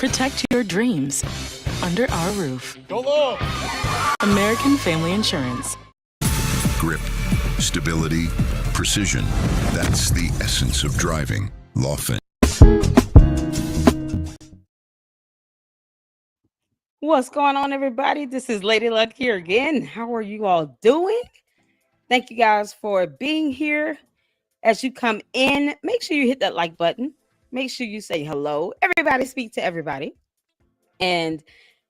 Protect your dreams under our roof. Go long. American Family Insurance. Grip, stability, precision. That's the essence of driving. Lawfin. What's going on, everybody? This is Lady Luck here again. How are you all doing? Thank you guys for being here. As you come in, make sure you hit that like button. Make sure you say hello. Everybody speak to everybody. And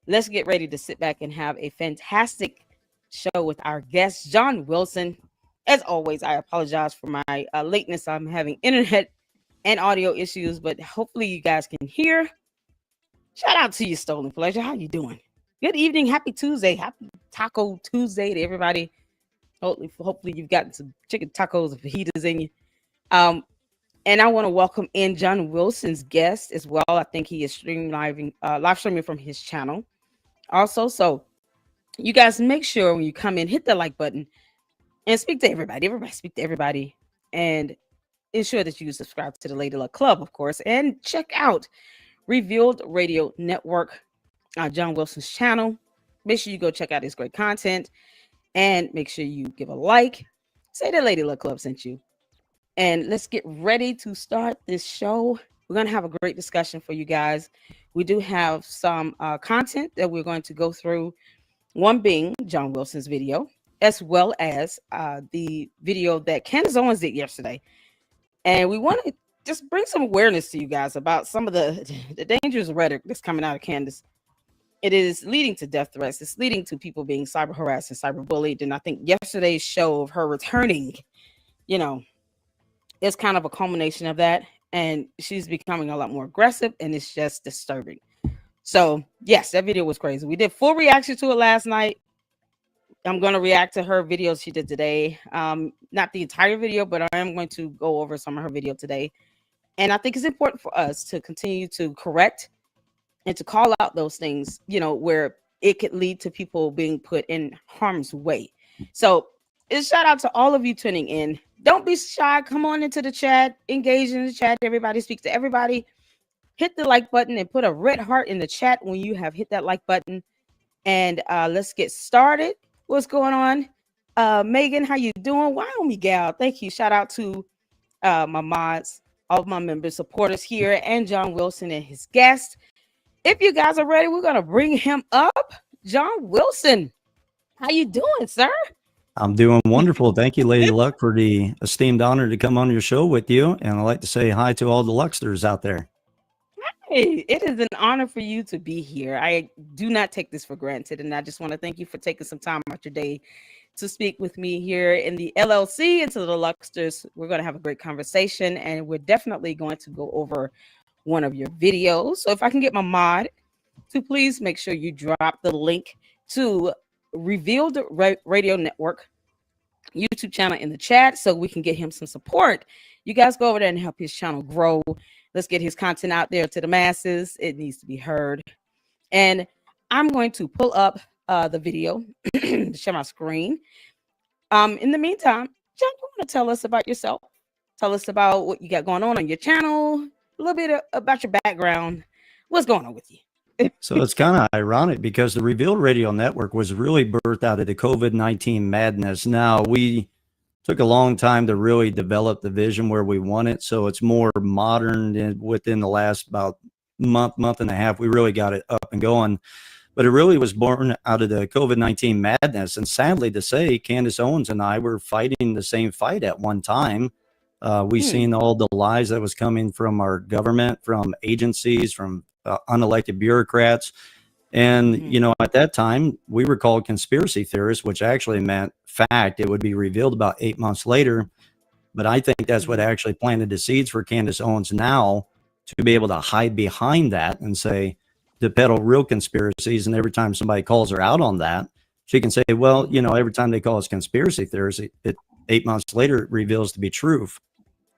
let's get ready to sit back and have a fantastic show with our guest, John Wilson. As always, I apologize for my lateness. I'm having internet and audio issues, but hopefully you guys can hear. Shout out to you, Stolen Pleasure. How you doing? Good evening. Happy Tuesday. Happy Taco Tuesday to everybody. Hopefully you've gotten some chicken tacos and fajitas in you. And I want to welcome in John Wilson's guest as well. I think he is live streaming from his channel also. So you guys make sure when you come in, hit the like button and speak to everybody. Everybody speak to everybody and ensure that you subscribe to the Lady Luck Club, of course, and check out Revealed Radio Network, John Wilson's channel. Make sure you go check out his great content and make sure you give a like. Say the Lady Luck Club sent you. And let's get ready to start this show. We're going to have a great discussion for you guys. We do have some content that we're going to go through, one being John Wilson's video, as well as the video that Candace Owens did yesterday. And we want to just bring some awareness to you guys about some of the dangerous rhetoric that's coming out of Candace. It is leading to death threats. It's leading to people being cyber harassed and cyber bullied. And I think yesterday's show of her returning, it's kind of a culmination of that. And she's becoming a lot more aggressive, and it's just disturbing. So, yes, that video was crazy. We did full reaction to it last night. I'm going to react to her videos she did today. Not the entire video, but I am going to go over some of her video today. And I think it's important for us to continue to correct and to call out those things, where it could lead to people being put in harm's way. So it's shout out to all of you tuning in. Don't be shy. Come on into the chat. Engage in the chat. Everybody speak to everybody. Hit the like button and put a red heart in the chat when you have hit that like button. And let's get started. What's going on? Megan, how you doing? Wyoming gal. Thank you. Shout out to my mods, all of my members, supporters here, and John Wilson and his guest. If you guys are ready, we're going to bring him up. John Wilson, how you doing, sir? I'm doing wonderful. Thank you, Lady Luck, for the esteemed honor to come on your show with you. And I'd like to say hi to all the Lucksters out there. Hey, it is an honor for you to be here. I do not take this for granted. And I just want to thank you for taking some time out your day to speak with me here in the LLC and to the Lucksters. We're going to have a great conversation, and we're definitely going to go over one of your videos. So if I can get my mod to please make sure you drop the link to Revealed Radio Network YouTube channel in the chat so we can get him some support. You guys go over there and help his channel grow. Let's get his content out there to the masses. It needs to be heard. And I'm going to pull up the video to share my screen. In the meantime, John, you want to tell us about yourself? Tell us about what you got going on your channel, a little bit about your background. What's going on with you? So it's kind of ironic because the Revealed Radio Network was really birthed out of the COVID-19 madness. Now, we took a long time to really develop the vision where we want it. So it's more modern, and within the last about month and a half, we really got it up and going. But it really was born out of the COVID-19 madness. And sadly to say, Candace Owens and I were fighting the same fight at one time. We seen all the lies that was coming from our government, from agencies, from unelected bureaucrats. And, at that time, we were called conspiracy theorists, which actually meant fact. It would be revealed about 8 months later. But I think that's what actually planted the seeds for Candace Owens now to be able to hide behind that and say, to peddle real conspiracies. And every time somebody calls her out on that, she can say, well, every time they call us conspiracy theorists, 8 months later, it reveals to be truth.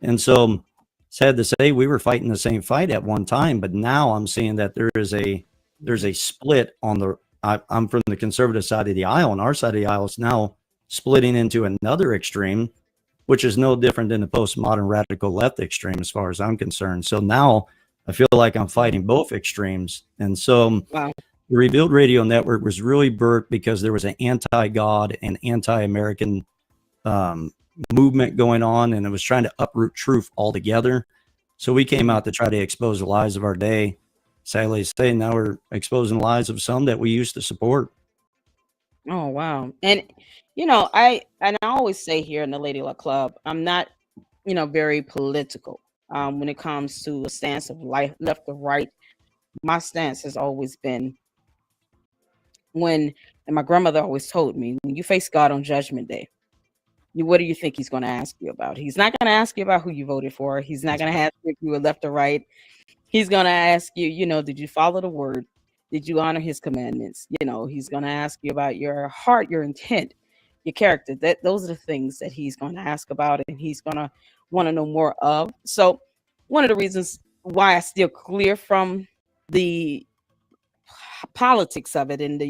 And so, sad to say, we were fighting the same fight at one time, but now I'm seeing that there's a split on the. I'm from the conservative side of the aisle, and our side of the aisle is now splitting into another extreme, which is no different than the postmodern radical left extreme, as far as I'm concerned. So now I feel like I'm fighting both extremes. And so Wow. the Revealed Radio Network was really birthed because there was an anti-God and anti-American um, movement going on, and it was trying to uproot truth altogether. So we came Mhm. out to try to expose the lies of our day. Sadly to say, now we're exposing the lies of some that we used to support. Oh wow. And I always say here in the Lady Luck Club, I'm not, very political. When it comes to a stance of life left or right, my stance has always been when and my grandmother always told me, when you face God on judgment day, what do you think he's going to ask you about? He's not going to ask you about who you voted for. He's not That's going to right. ask you if you were left or right. He's going to ask you, did you follow the word? Did you honor his commandments? He's going to ask you about your heart, your intent, your character. Those are the things that he's going to ask about, and he's going to want to know more of. So, one of the reasons why I steer clear from the politics of it and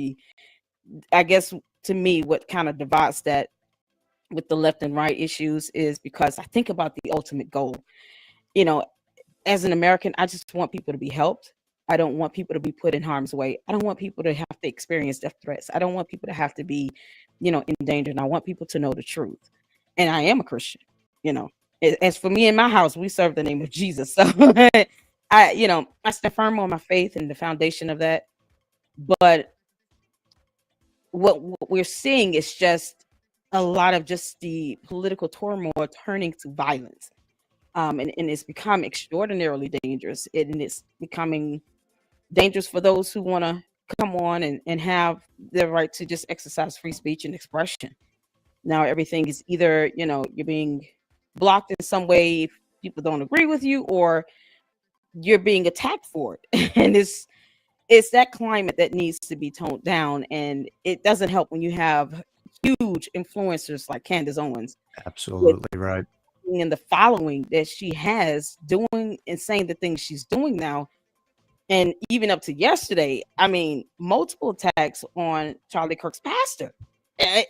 I guess to me, what kind of divides that with the left and right issues is because I think about the ultimate goal. You know, as an American, I just want people to be helped. I don't want people to be put in harm's way. I don't want people to have to experience death threats. I don't want people to have to be, in danger. And I want people to know the truth. And I am a Christian, you know. As for me and my house, we serve the name of Jesus. So I stand firm on my faith and the foundation of that. But what we're seeing is just a lot of just the political turmoil turning to violence. And it's become extraordinarily dangerous. And it's becoming dangerous for those who want to come on and have the right to just exercise free speech and expression. Now everything is either, you're being blocked in some way if people don't agree with you, or you're being attacked for it. And it's that climate that needs to be toned down. And it doesn't help when you have huge influencers like Candace Owens with Absolutely right. and the following that she has doing and saying the things she's doing now. And even up to yesterday, I mean, multiple attacks on Charlie Kirk's pastor. Eh,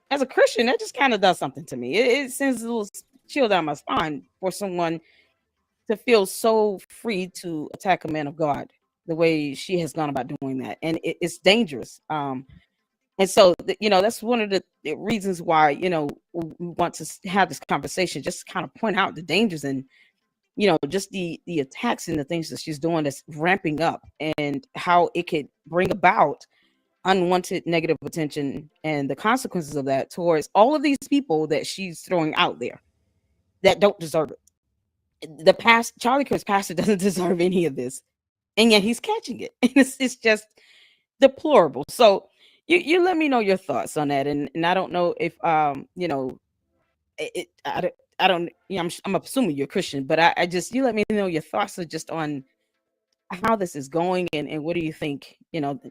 As a Christian, that just kind of does something to me. It sends a little chill down my spine for someone to feel so free to attack a man of God the way she has gone about doing that. And it's dangerous. And so, that's one of the reasons why, we want to have this conversation, just to kind of point out the dangers and, just the attacks and the things that she's doing that's ramping up, and how it could bring about unwanted negative attention and the consequences of that towards all of these people that she's throwing out there that don't deserve it. Charlie Kirk's pastor doesn't deserve any of this, and yet he's catching it. And it's just deplorable. So you let me know your thoughts on that, and I don't know if I don't I'm assuming you're Christian, but I just you let me know your thoughts are just on how this is going, and what do you think,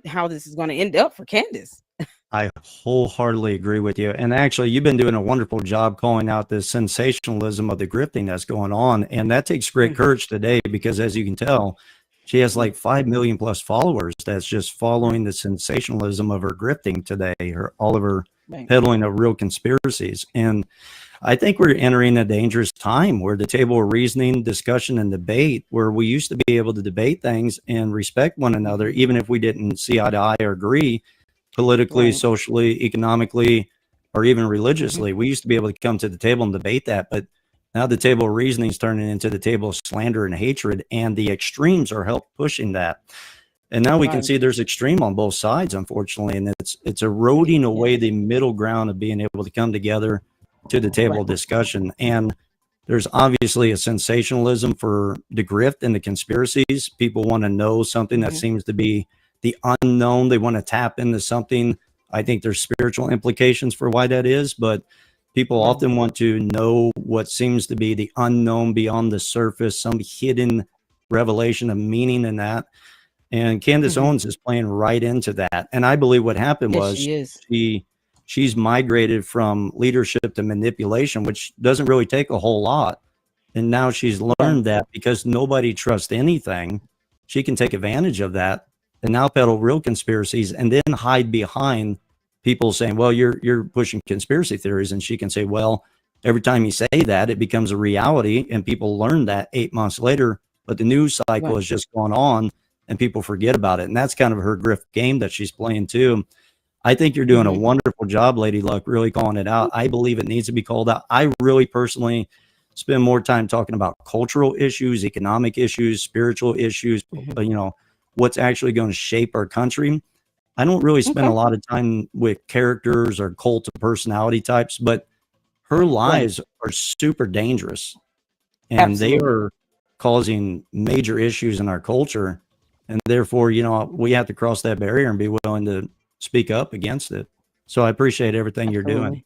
how this is going to end up for Candace. I wholeheartedly agree with you. And actually, you've been doing a wonderful job calling out the sensationalism of the grifting that's going on. And that takes great Mhm. courage today because, as you can tell, she has like 5 million plus followers that's just following the sensationalism of her grifting today, all of her Right. peddling of real conspiracies. And I think we're entering a dangerous time where the table of reasoning, discussion, and debate, where we used to be able to debate things and respect one another, even if we didn't see eye to eye or agree politically, Right. socially, economically, or even Mhm. religiously. We used to be able to come to the table and debate that, but now the table of reasoning is turning into the table of slander and hatred, and the extremes are help pushing that. And now we can Right. see there's extreme on both sides, unfortunately, and it's eroding away Yes. the middle ground of being able to come together to the table Right. of discussion. And there's obviously a sensationalism for the grift and the conspiracies. People want to know something that Mhm. seems to be the unknown. They want to tap into something. I think there's spiritual implications for why that is, but people Right. often want to know what seems to be the unknown beyond the surface, some hidden revelation of meaning in that. And Candace Mhm. Owens is playing right into that. And I believe what happened Yes, was she is. she's migrated from leadership to manipulation, which doesn't really take a whole lot. And now she's Right. learned that because nobody trusts anything, she can take advantage of that and now peddle real conspiracies and then hide behind people saying, well, you're pushing conspiracy theories. And she can say, well, every time you say that, it becomes a reality. And people learn that 8 months later, but the news cycle Right. is just going on and people forget about it. And that's kind of her grift game that she's playing too. I think you're doing a Mhm. wonderful job, Lady Luck, really calling it out. I believe it needs to be called out. I really personally spend more time talking about cultural issues, economic issues, spiritual issues, Mhm. what's actually going to shape our country. I don't really spend a Okay. lot of time with characters or cult of personality types, but her Right. lies are super dangerous and they Absolutely. are causing major issues in our culture. And therefore, we have to cross that barrier and be willing to speak up against it. So I appreciate everything you're doing. Absolutely.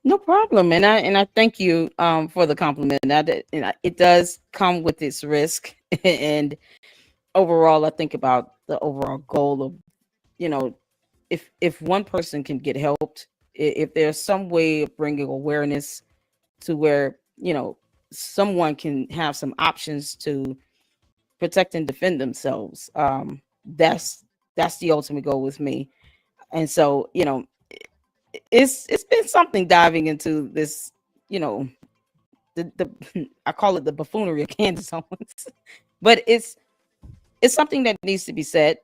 No problem. And I thank you for the compliment. It does come with its risk. And overall, I think about the overall goal of, you know, if one person can get helped, if there's some way of bringing awareness to where, someone can have some options to protect and defend themselves. That's the ultimate goal with me. And so, it's been something diving into this, you know, the I call it the buffoonery of Candace Owens. But it's something that needs to be said.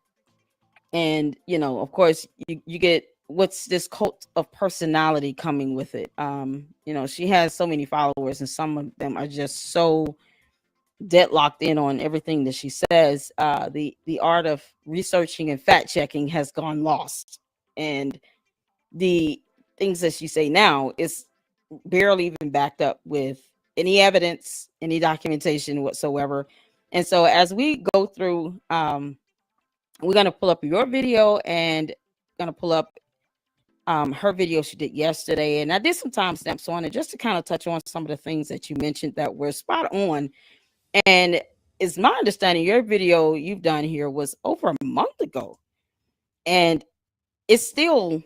And of course, you get what's this cult of personality coming with it. She has so many followers, and some of them are just so deadlocked in on everything that she says. The art of researching and fact checking has gone lost, and the things that she say now is barely even backed up with any evidence, any documentation whatsoever. And so as we go through, we're gonna pull up your video and gonna pull up her video she did yesterday. And I did some timestamps on it just to kind of touch on some of the things that you mentioned that were spot on. And it's my understanding your video you've done here was over a month ago. And it's still,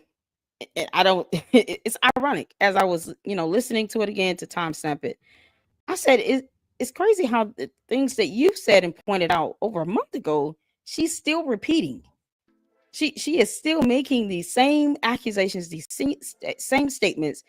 I don't, it's ironic as I was, listening to it again to timestamp it. I said, it's crazy how the things that you said and pointed out over a month ago, she's still repeating. She is still making these same accusations, these same statements.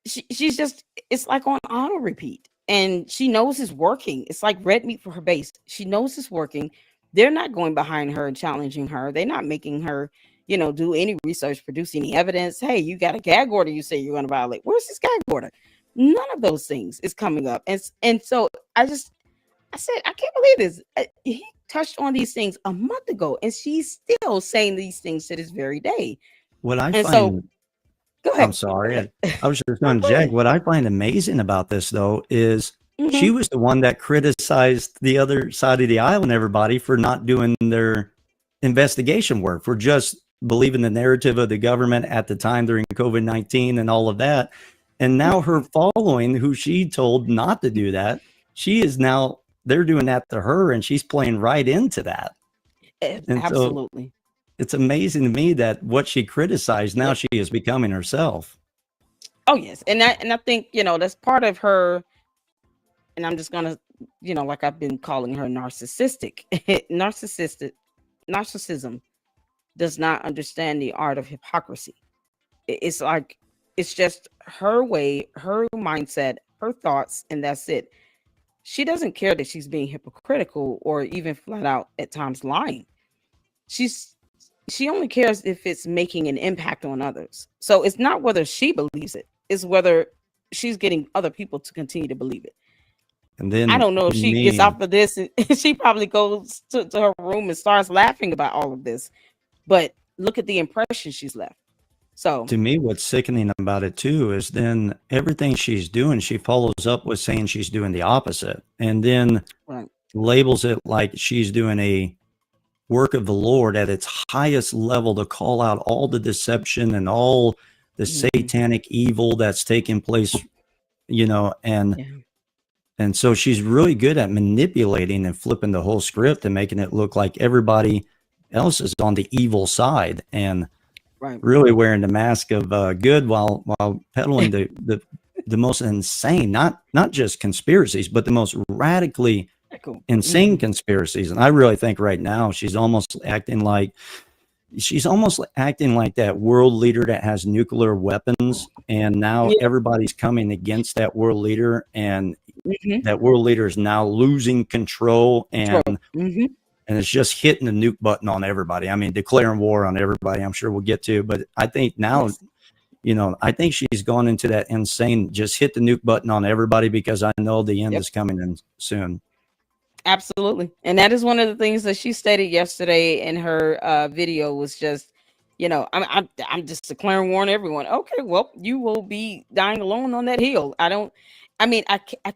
She's just, it's like on auto repeat, and she knows it's working. It's like red meat for her base. She knows it's working. They're not going behind her and challenging her. They're not making her, do any research, produce any evidence. Hey, you got a gag order you say you're going to violate. Where's this gag order? None of those things is coming up. And so I said, I can't believe this. He touched on these things a month ago, and she's still saying these things to this very day. What I And so, find, go I'm ahead. Go sorry, ahead. I was just No, going to go jag. ahead. What I find amazing about this, though, is she Hmm. was the one that criticized the other side of the aisle and everybody for not doing their investigation work, for just believing the narrative of the government at the time during COVID-19 and all of that. And now her following, who she told not to do that, she is now, they're doing that to her and she's playing right into that. And so Absolutely. it's amazing to me that what she criticized, now Yeah. she is becoming herself. Oh yes, and I think that's part of her. And I'm just gonna, like I've been calling her narcissistic. Narcissistic narcissism does not understand the art of hypocrisy. It's like it's just her way, her mindset, her thoughts, and that's it. She doesn't care that she's being hypocritical or even flat out at times lying. She's she only cares if it's making an impact on others. So it's not whether she believes it, it's whether she's getting other people to continue to believe it. And I then don't know if to she gets me, off of this and she probably goes to her room and starts laughing about all of this. But look at the impression she's left. So, what's sickening about it too is then everything she's doing, she follows up with saying she's doing the opposite and then right. labels it like she's doing a work of the Lord at its highest level to call out all the deception and all the Mhm. satanic evil that's taking place, and Yeah. so she's really good at manipulating and flipping the whole script and making it look like everybody else is on the evil side and Right. really wearing the mask of good while peddling the most insane, not just conspiracies, but the most radically Cool. insane conspiracies. And I really think right now she's almost acting like that world leader that has nuclear weapons, and now Yeah. everybody's coming against that world leader, and Mhm. that world leader is now losing control, Control. and Mhm. it's just hitting the nuke button on everybody. I mean, declaring war on everybody. I'm sure we'll get to, but I think now, Yes. I think she's gone into that insane, just hit the nuke button on everybody because I know the end Yep. is coming in soon. Absolutely. And that is one of the things that she stated yesterday in her video was just, I'm just declaring war on everyone. Okay, well, you will be dying alone on that hill. I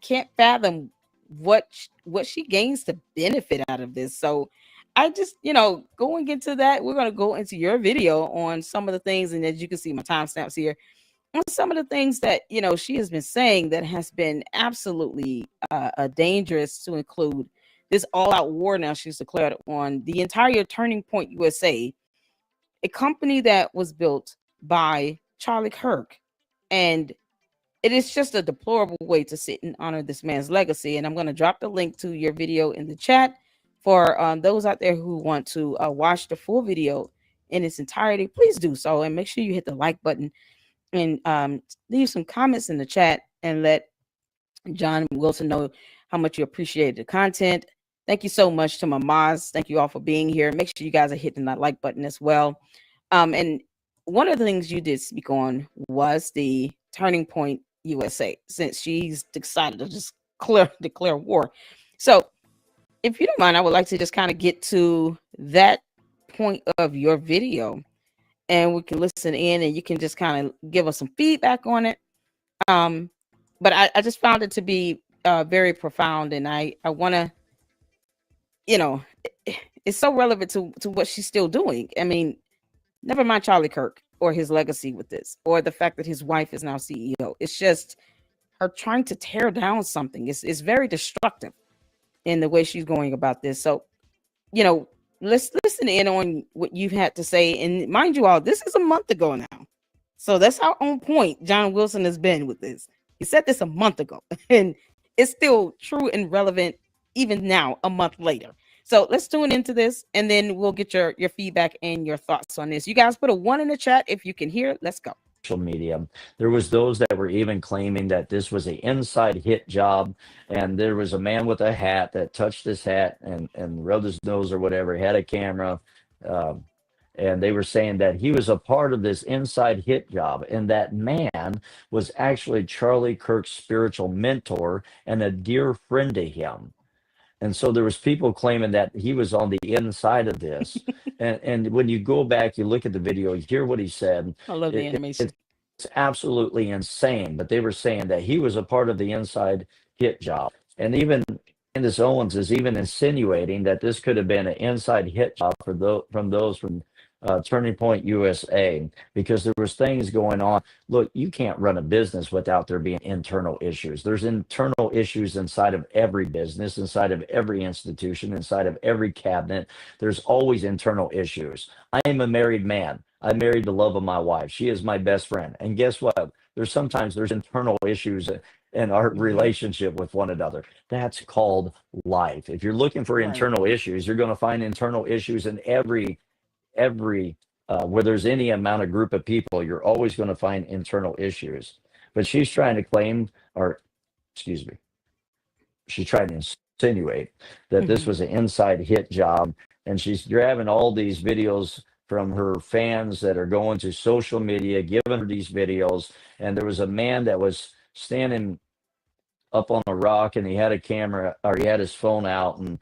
can't fathom what she gains to benefit out of this. So I just, going into that, we're going to go into your video on some of the things. And as you can see, my timestamps here on some of the things that, she has been saying that has been absolutely dangerous, to include this all-out war now she's declared on the entire Turning Point USA, a company that was built by Charlie Kirk. And it is just a deplorable way to sit and honor this man's legacy. And I'm going to drop the link to your video in the chat for those out there who want to watch the full video in its entirety. Please do so, and make sure you hit the like button and leave some comments in the chat and let John Wilson know how much you appreciate the content. Thank you so much to my mods. Thank you all for being here. Make sure you guys are hitting that like button as well. And one of the things you did speak on was the Turning Point USA, since she's decided to just declare war. So if you don't mind, I would like to just kind of get to that point of your video, and we can listen in and you can just kind of give us some feedback on it. But I just found it to be very profound, and I want to, it's so relevant to what she's still doing. I mean, never mind Charlie Kirk or his legacy with this, or the fact that his wife is now CEO. It's just her trying to tear down something. It's very destructive in the way she's going about this. So, let's listen in on what you've had to say. And mind you all, this is a month ago now. So that's how on point John Wilson has been with this. He said this a month ago, and it's still true and relevant even now, a month later. So let's tune into this, and then we'll get your feedback and your thoughts on this. You guys put a 1 in the chat if you can hear. Let's go. Social media. There was those that were even claiming that this was an inside hit job, and there was a man with a hat that touched his hat and rubbed his nose or whatever, had a camera, and they were saying that he was a part of this inside hit job, and that man was actually Charlie Kirk's spiritual mentor and a dear friend to him. And so there was people claiming that he was on the inside of this. And when you go back, you look at the video, you hear what he said. I love the animation. It's absolutely insane. But they were saying that he was a part of the inside hit job. And even Candace Owens is even insinuating that this could have been an inside hit job from those from Turning Point USA, because there was things going on. Look, you can't run a business without there being internal issues. There's internal issues inside of every business, inside of every institution, inside of every cabinet. There's always internal issues. I am a married man. I married the love of my wife. She is my best friend. And guess what? There's internal issues in our relationship with one another. That's called life. If you're looking for internal issues, you're going to find internal issues in every where there's any amount of group of people. You're always going to find internal issues. But she's trying to claim, or excuse me, she's trying to insinuate that this was an inside hit job, and she's grabbing all these videos from her fans that are going to social media, giving her these videos. And there was a man that was standing up on a rock, and he had a camera, or he had his phone out, and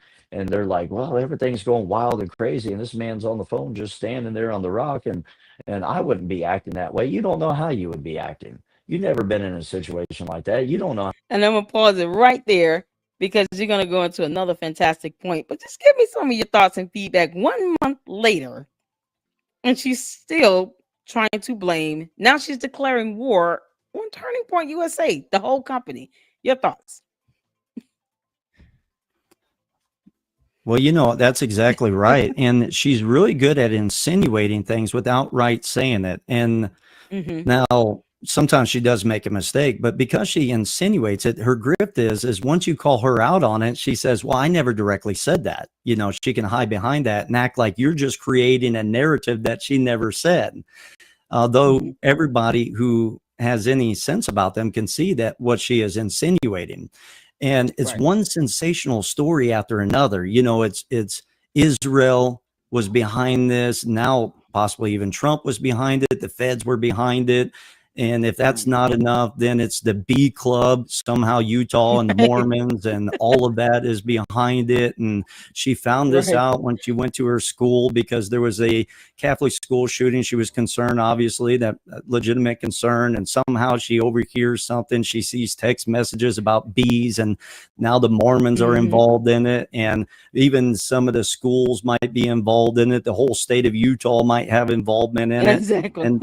they're like, well, everything's going wild and crazy, and this man's on the phone just standing there on the rock, and I wouldn't be acting that way. You don't know how you would be acting. You've never been in a situation like that. You don't know. And I'm gonna pause it right there, because you're gonna go into another fantastic point. But just give me some of your thoughts and feedback 1 month later, and she's still trying to blame. Now she's declaring war on Turning Point USA, the whole company. Your thoughts? Well, that's exactly right. And she's really good at insinuating things without outright saying it. And now sometimes she does make a mistake, but because she insinuates it, her grip is once you call her out on it, she says, well, I never directly said that. She can hide behind that and act like you're just creating a narrative that she never said. Though everybody who has any sense about them can see that what she is insinuating. And it's Right. one sensational story after another. You know, it's Israel was behind this. Now, possibly even Trump was behind it. The feds were behind it. And if that's not enough, then it's the B Club, somehow Utah and the Mormons and all of that is behind it. And she found this Right. out when she went to her school because there was a Catholic school shooting. She was concerned, obviously, that legitimate concern. And somehow she overhears something. She sees text messages about bees, and now the Mormons are involved in it. And even some of the schools might be involved in it. The whole state of Utah might have involvement in it. Exactly.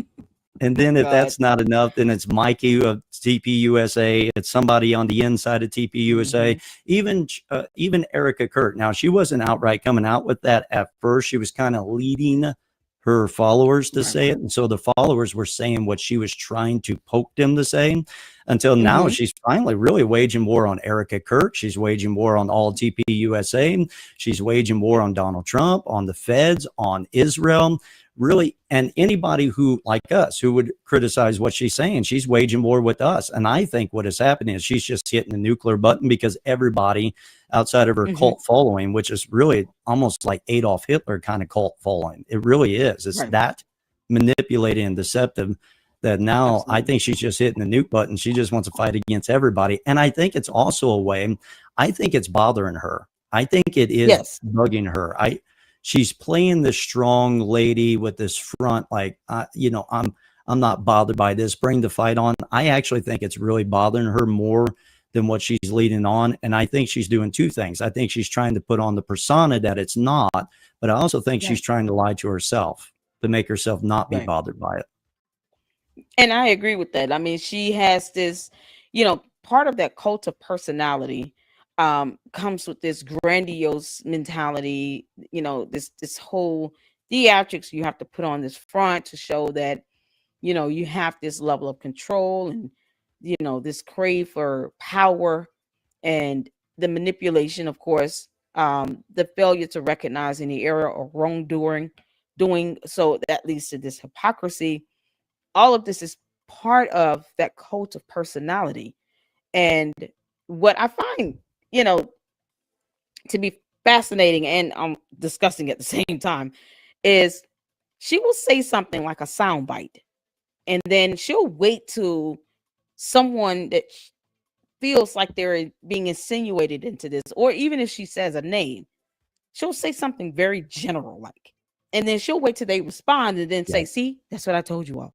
And then if God. that's not enough, then it's Mikey of TPUSA. It's somebody on the inside of TPUSA. Even Erica Kirk. Now, she wasn't outright coming out with that at first. She was kind of leading her followers to say it. And so the followers were saying what she was trying to poke them to say, until now she's finally really waging war on Erica Kirk. She's waging war on all TPUSA. She's waging war on Donald Trump, on the feds, on Israel. Really, and anybody who, like us, who would criticize what she's saying, she's waging war with us. And I think what is happening is she's just hitting the nuclear button because everybody outside of her cult following, which is really almost like Adolf Hitler kind of cult following. It really is. It's that manipulating and deceptive that now I think she's just hitting the nuke button. She just wants to fight against everybody. And I think it's also a way, I think it's bothering her. I think it is bugging her. She's playing the strong lady with this front, like, you know, I'm not bothered by this. Bring the fight on. I actually think it's really bothering her more than what she's leading on. And I think she's doing two things. I think she's trying to put on the persona that it's not, but I also think she's trying to lie to herself to make herself not be bothered by it. And I agree with that. I mean, she has this, you know, part of that cult of personality comes with this grandiose mentality, you know, this whole theatrics you have to put on this front to show that, you know, you have this level of control and, you know, this crave for power and the manipulation, of course, the failure to recognize any error or wrongdoing, so that leads to this hypocrisy. All of this is part of that cult of personality. And what I find, you know, to be fascinating and disgusting at the same time is she will say something like a soundbite, and then she'll wait to someone that feels like they're being insinuated into this, or even if she says a name, she'll say something very general, like, and then she'll wait till they respond and then say, see, that's what I told you all.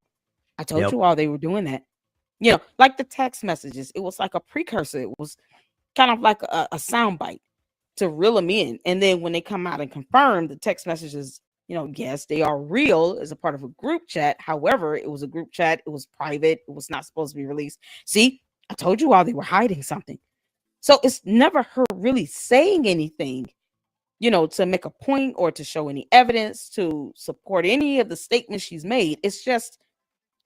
I told you all they were doing that. You know, like the text messages, it was like a precursor. It was kind of like a soundbite to reel them in. And then when they come out and confirm the text messages, you know, yes, they are real as a part of a group chat. However, it was a group chat. It was private. It was not supposed to be released. See, I told you all they were hiding something. So it's never her really saying anything, you know, to make a point or to show any evidence to support any of the statements she's made. It's just,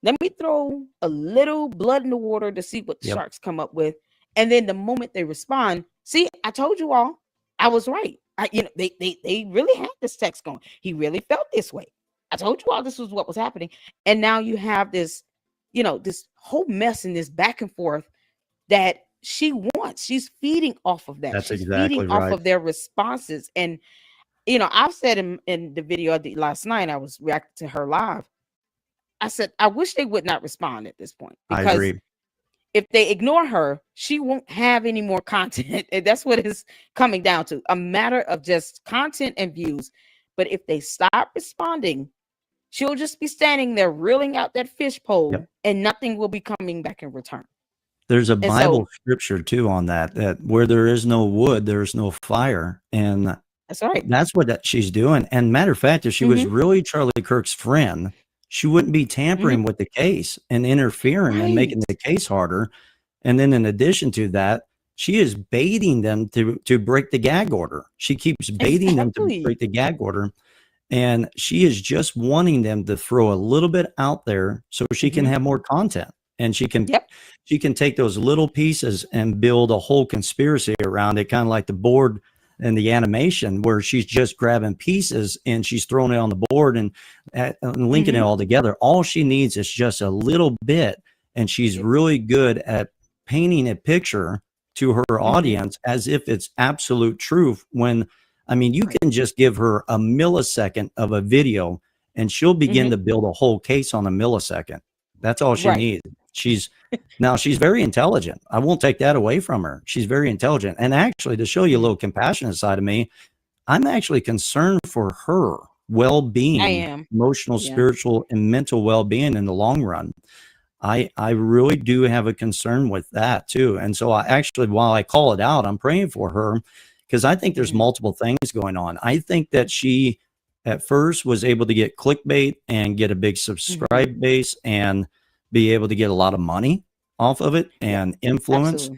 let me throw a little blood in the water to see what the sharks come up with. And then the moment they respond, see, I told you all, I was right. You know, they really had this text going. He really felt this way. I told you all this was what was happening. And now you have this, you know, this whole mess and this back and forth that she wants. She's feeding off of that. That's She's exactly feeding right. off of their responses. And, you know, I've said in the video I did last night, I was reacting to her live. I said, I wish they would not respond at this point, I because agree. if they ignore her, she won't have any more content. And that's what it's coming down to, a matter of just content and views. But if they stop responding, she'll just be standing there reeling out that fish pole and nothing will be coming back in return. There's a And Bible so, scripture too on that where there is no wood, there's no fire. And that's right. that's what she's doing. And matter of fact, if she was really Charlie Kirk's friend, she wouldn't be tampering with the case and interfering and making the case harder. And then in addition to that, she is baiting them to break the gag order. She keeps baiting them to break the gag order. And she is just wanting them to throw a little bit out there so she can have more content. And she can take those little pieces and build a whole conspiracy around it, kind of like the board and the animation, where she's just grabbing pieces and she's throwing it on the board and linking it all together. All she needs is just a little bit, and she's really good at painting a picture to her Mhm. audience as if it's absolute truth when, I mean, you Right. can just give her a millisecond of a video and she'll begin Mhm. to build a whole case on a millisecond. That's all she Right. needs. She's very intelligent. I won't take that away from her. She's very intelligent. And actually, to show you a Mhm. little compassionate side of me, I'm actually concerned for her I well-being, am. emotional, Yeah. spiritual, and mental well-being in the long run. I really do have a concern with that too. And so I actually, while I call it out, I'm praying for her because I think there's Mhm. multiple things going on. I think that she at first was able to get clickbait and get a big Mhm. subscribe base and be able to get a lot of money off of it Yeah. and influence.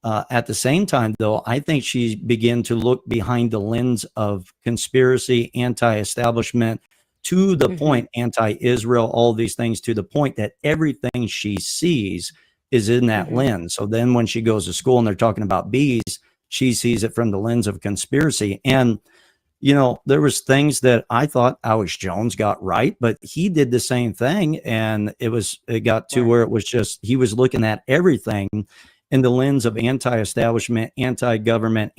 Absolutely. At the same time, though, I think she began to look behind the lens of conspiracy, anti-establishment, to the Mhm. point anti-Israel, all these things, to the point that everything she sees is in that Mhm. lens. So then when she goes to school and they're talking about bees, she sees it from the lens of conspiracy. And there was things that I thought Alex Jones got right, but he did the same thing. And it got to Right. where it was just, he was looking at everything in the lens of anti-establishment, anti-government,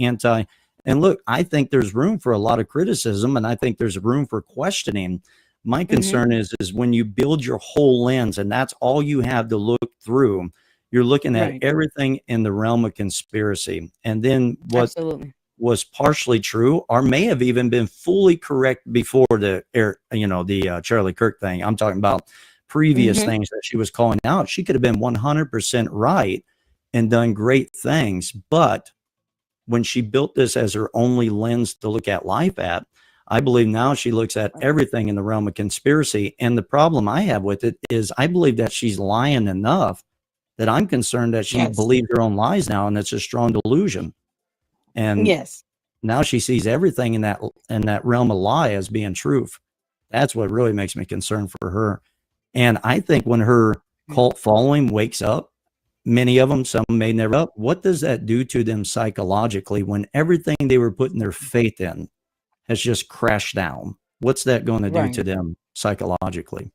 and look, I think there's room for a lot of criticism and I think there's room for questioning. My Mhm. concern is when you build your whole lens and that's all you have to look through, you're looking at Right. everything in the realm of conspiracy. And then what Absolutely. was partially true or may have even been fully correct before the air, the Charlie Kirk thing. I'm talking about previous Mhm. things that she was calling out. She could have been 100% right and done great things. But when she built this as her only lens to look at life at, I believe now she looks at Right. everything in the realm of conspiracy. And the problem I have with it is I believe that she's lying enough that I'm concerned that she Yes. believes her own lies now. And it's a strong delusion. And Yes. now she sees everything in that realm of lie as being truth. That's what really makes me concerned for her. And I think when her Mhm. cult following wakes up, many of them, some may never up, what does that do to them psychologically when everything they were putting their faith in has just crashed down? What's that going to do to Right. them psychologically?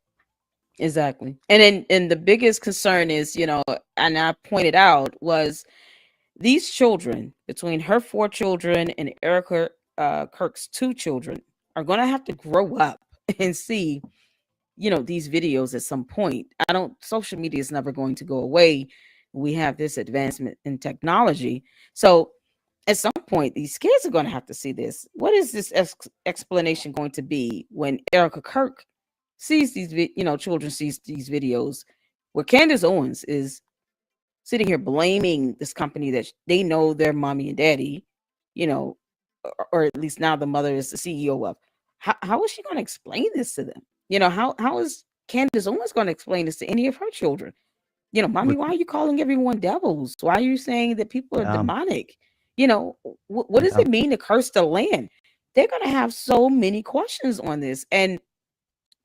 Exactly. And the biggest concern is, and I pointed out was these children between her 4 children and Erica Kirk's 2 children are going to have to grow up and see, these videos at some point. Social media is never going to go away. We have this advancement in technology. So at some point, these kids are going to have to see this. What is this explanation going to be when Erica Kirk sees these, children sees these videos where Candace Owens is sitting here blaming this company that they know their mommy and daddy, you know, or at least now the mother is the CEO of. How is she going to explain this to them? How is Candace Owens going to explain this to any of her children? Mommy, With why are you calling everyone devils? Why are you saying that people are yeah, demonic? What does yeah. it mean to curse the land? They're going to have so many questions on this. And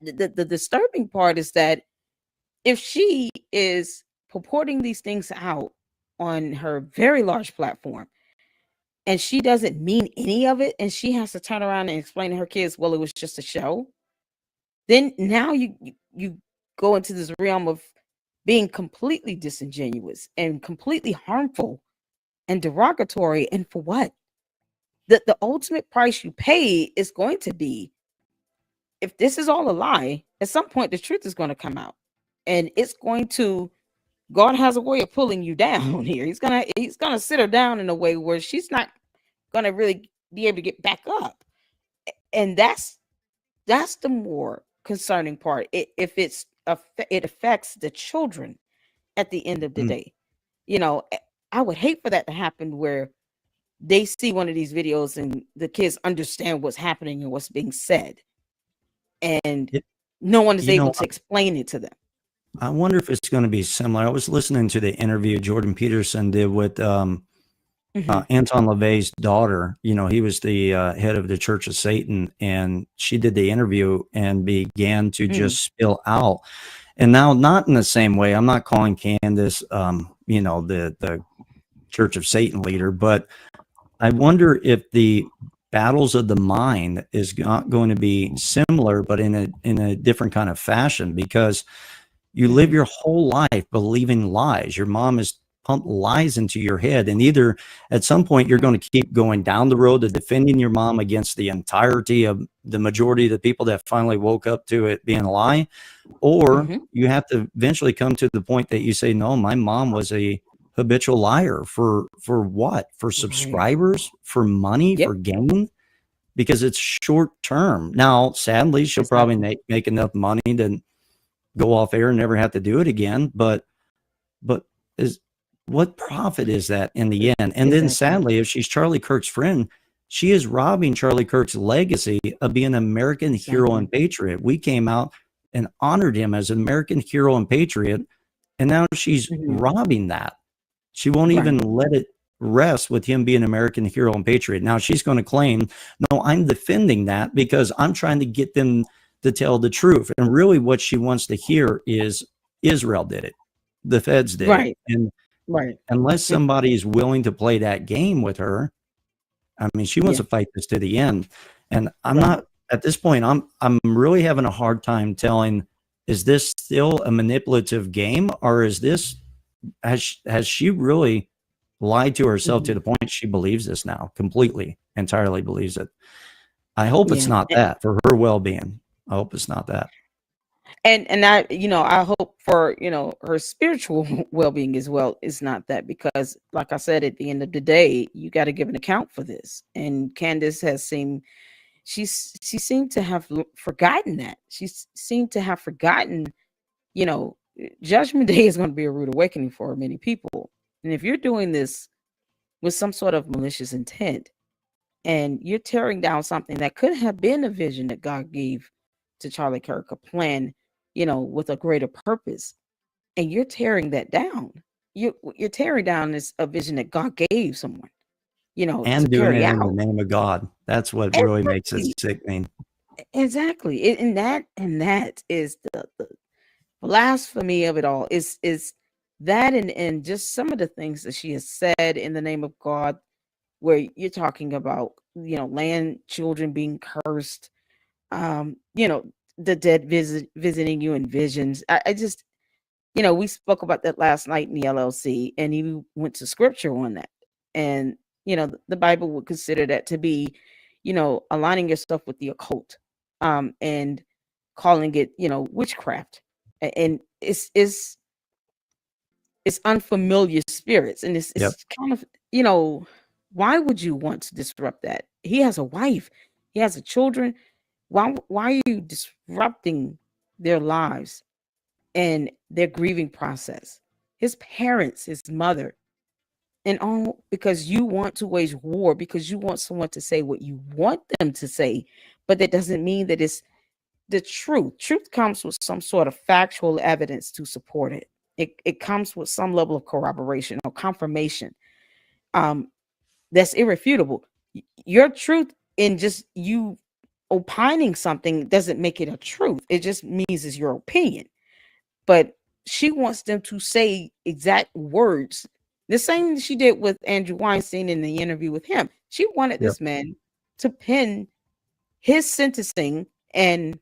the disturbing part is that if she is purporting these things out on her very large platform and she doesn't mean any of it and she has to turn around and explain to her kids, well, it was just a show, then now you go into this realm of being completely disingenuous and completely harmful and derogatory. And for what? The ultimate price you pay is going to be, if this is all a lie, at some point the truth is going to come out. And it's going to, God has a way of pulling you down here. He's gonna sit her down in a way where she's not gonna really be able to get back up. And that's the more concerning part. It affects the children at the end of the Mm. day. I would hate for that to happen where they see one of these videos and the kids understand what's happening and what's being said, and It, no one is you able know, to explain it to them. I wonder if it's going to be similar. I was listening to the interview Jordan Peterson did with Hmm. Anton LaVey's daughter. He was the head of the Church of Satan, and she did the interview and began to Hmm. just spill out. And now, not in the same way. I'm not calling Candace, the Church of Satan leader, but I wonder if the battles of the mind is not going to be similar, but in a different kind of fashion, because you live Hmm. your whole life believing lies. Your mom is pump lies into your head. And either at some point you're going to keep going down the road of defending your mom against the entirety of the majority of the people that finally woke up to it being a lie, or you have to eventually come to the point that you say, no, my mom was a habitual liar. For what? For subscribers, for money, for gain, because it's short term. Now, sadly, she'll probably make enough money to go off air and never have to do it again. But is what profit is that in the end? And then sadly, if she's Charlie Kirk's friend, she is robbing Charlie Kirk's legacy of being an American hero and patriot. We came out and honored him as an American hero and patriot, and now she's robbing that. She won't even let it rest with him being an American hero and patriot. Now she's going to claim, no, I'm defending that because I'm trying to get them to tell the truth. And really what she wants to hear is Israel did it. The feds did it. And unless somebody is willing to play that game with her, I mean, she wants to fight this to the end. And I'm not, at this point, I'm really having a hard time telling, is this still a manipulative game, or is this, has she really lied to herself to the point she believes this now, completely, entirely believes it? I hope it's not that, for her well-being. I hope it's not that. And I, I hope for, her spiritual well-being as well is not that, because like I said, at the end of the day, you got to give an account for this. And Candace has seemed, she seemed to have forgotten that. She seemed to have forgotten, Judgment Day is going to be a rude awakening for many people. And if you're doing this with some sort of malicious intent, and you're tearing down something that could have been a vision that God gave to Charlie Kirk, a plan, with a greater purpose, and you're tearing that down. You're tearing down a vision that God gave someone, and doing it in the name of God. That's what really makes it sickening. Exactly. And that is the blasphemy of it all, is that, and just some of the things that she has said in the name of God, where you're talking about, land, children being cursed, the dead visiting you in visions. I just, we spoke about that last night in the LLC, and he went to scripture on that. And, the Bible would consider that to be, aligning yourself with the occult, and calling it, witchcraft. And it's unfamiliar spirits. And it's kind of, why would you want to disrupt that? He has a wife, he has children. Why are you disrupting their lives and their grieving process? His parents, his mother, and all because you want to wage war, because you want someone to say what you want them to say. But that doesn't mean that it's the truth. Truth comes with some sort of factual evidence to support it. It comes with some level of corroboration or confirmation. That's irrefutable. Your truth in just you opining something doesn't make it a truth. It just means it's your opinion. But she wants them to say exact words, the same she did with Andrew Weinstein in the interview with him. She wanted this man to pin his sentencing and,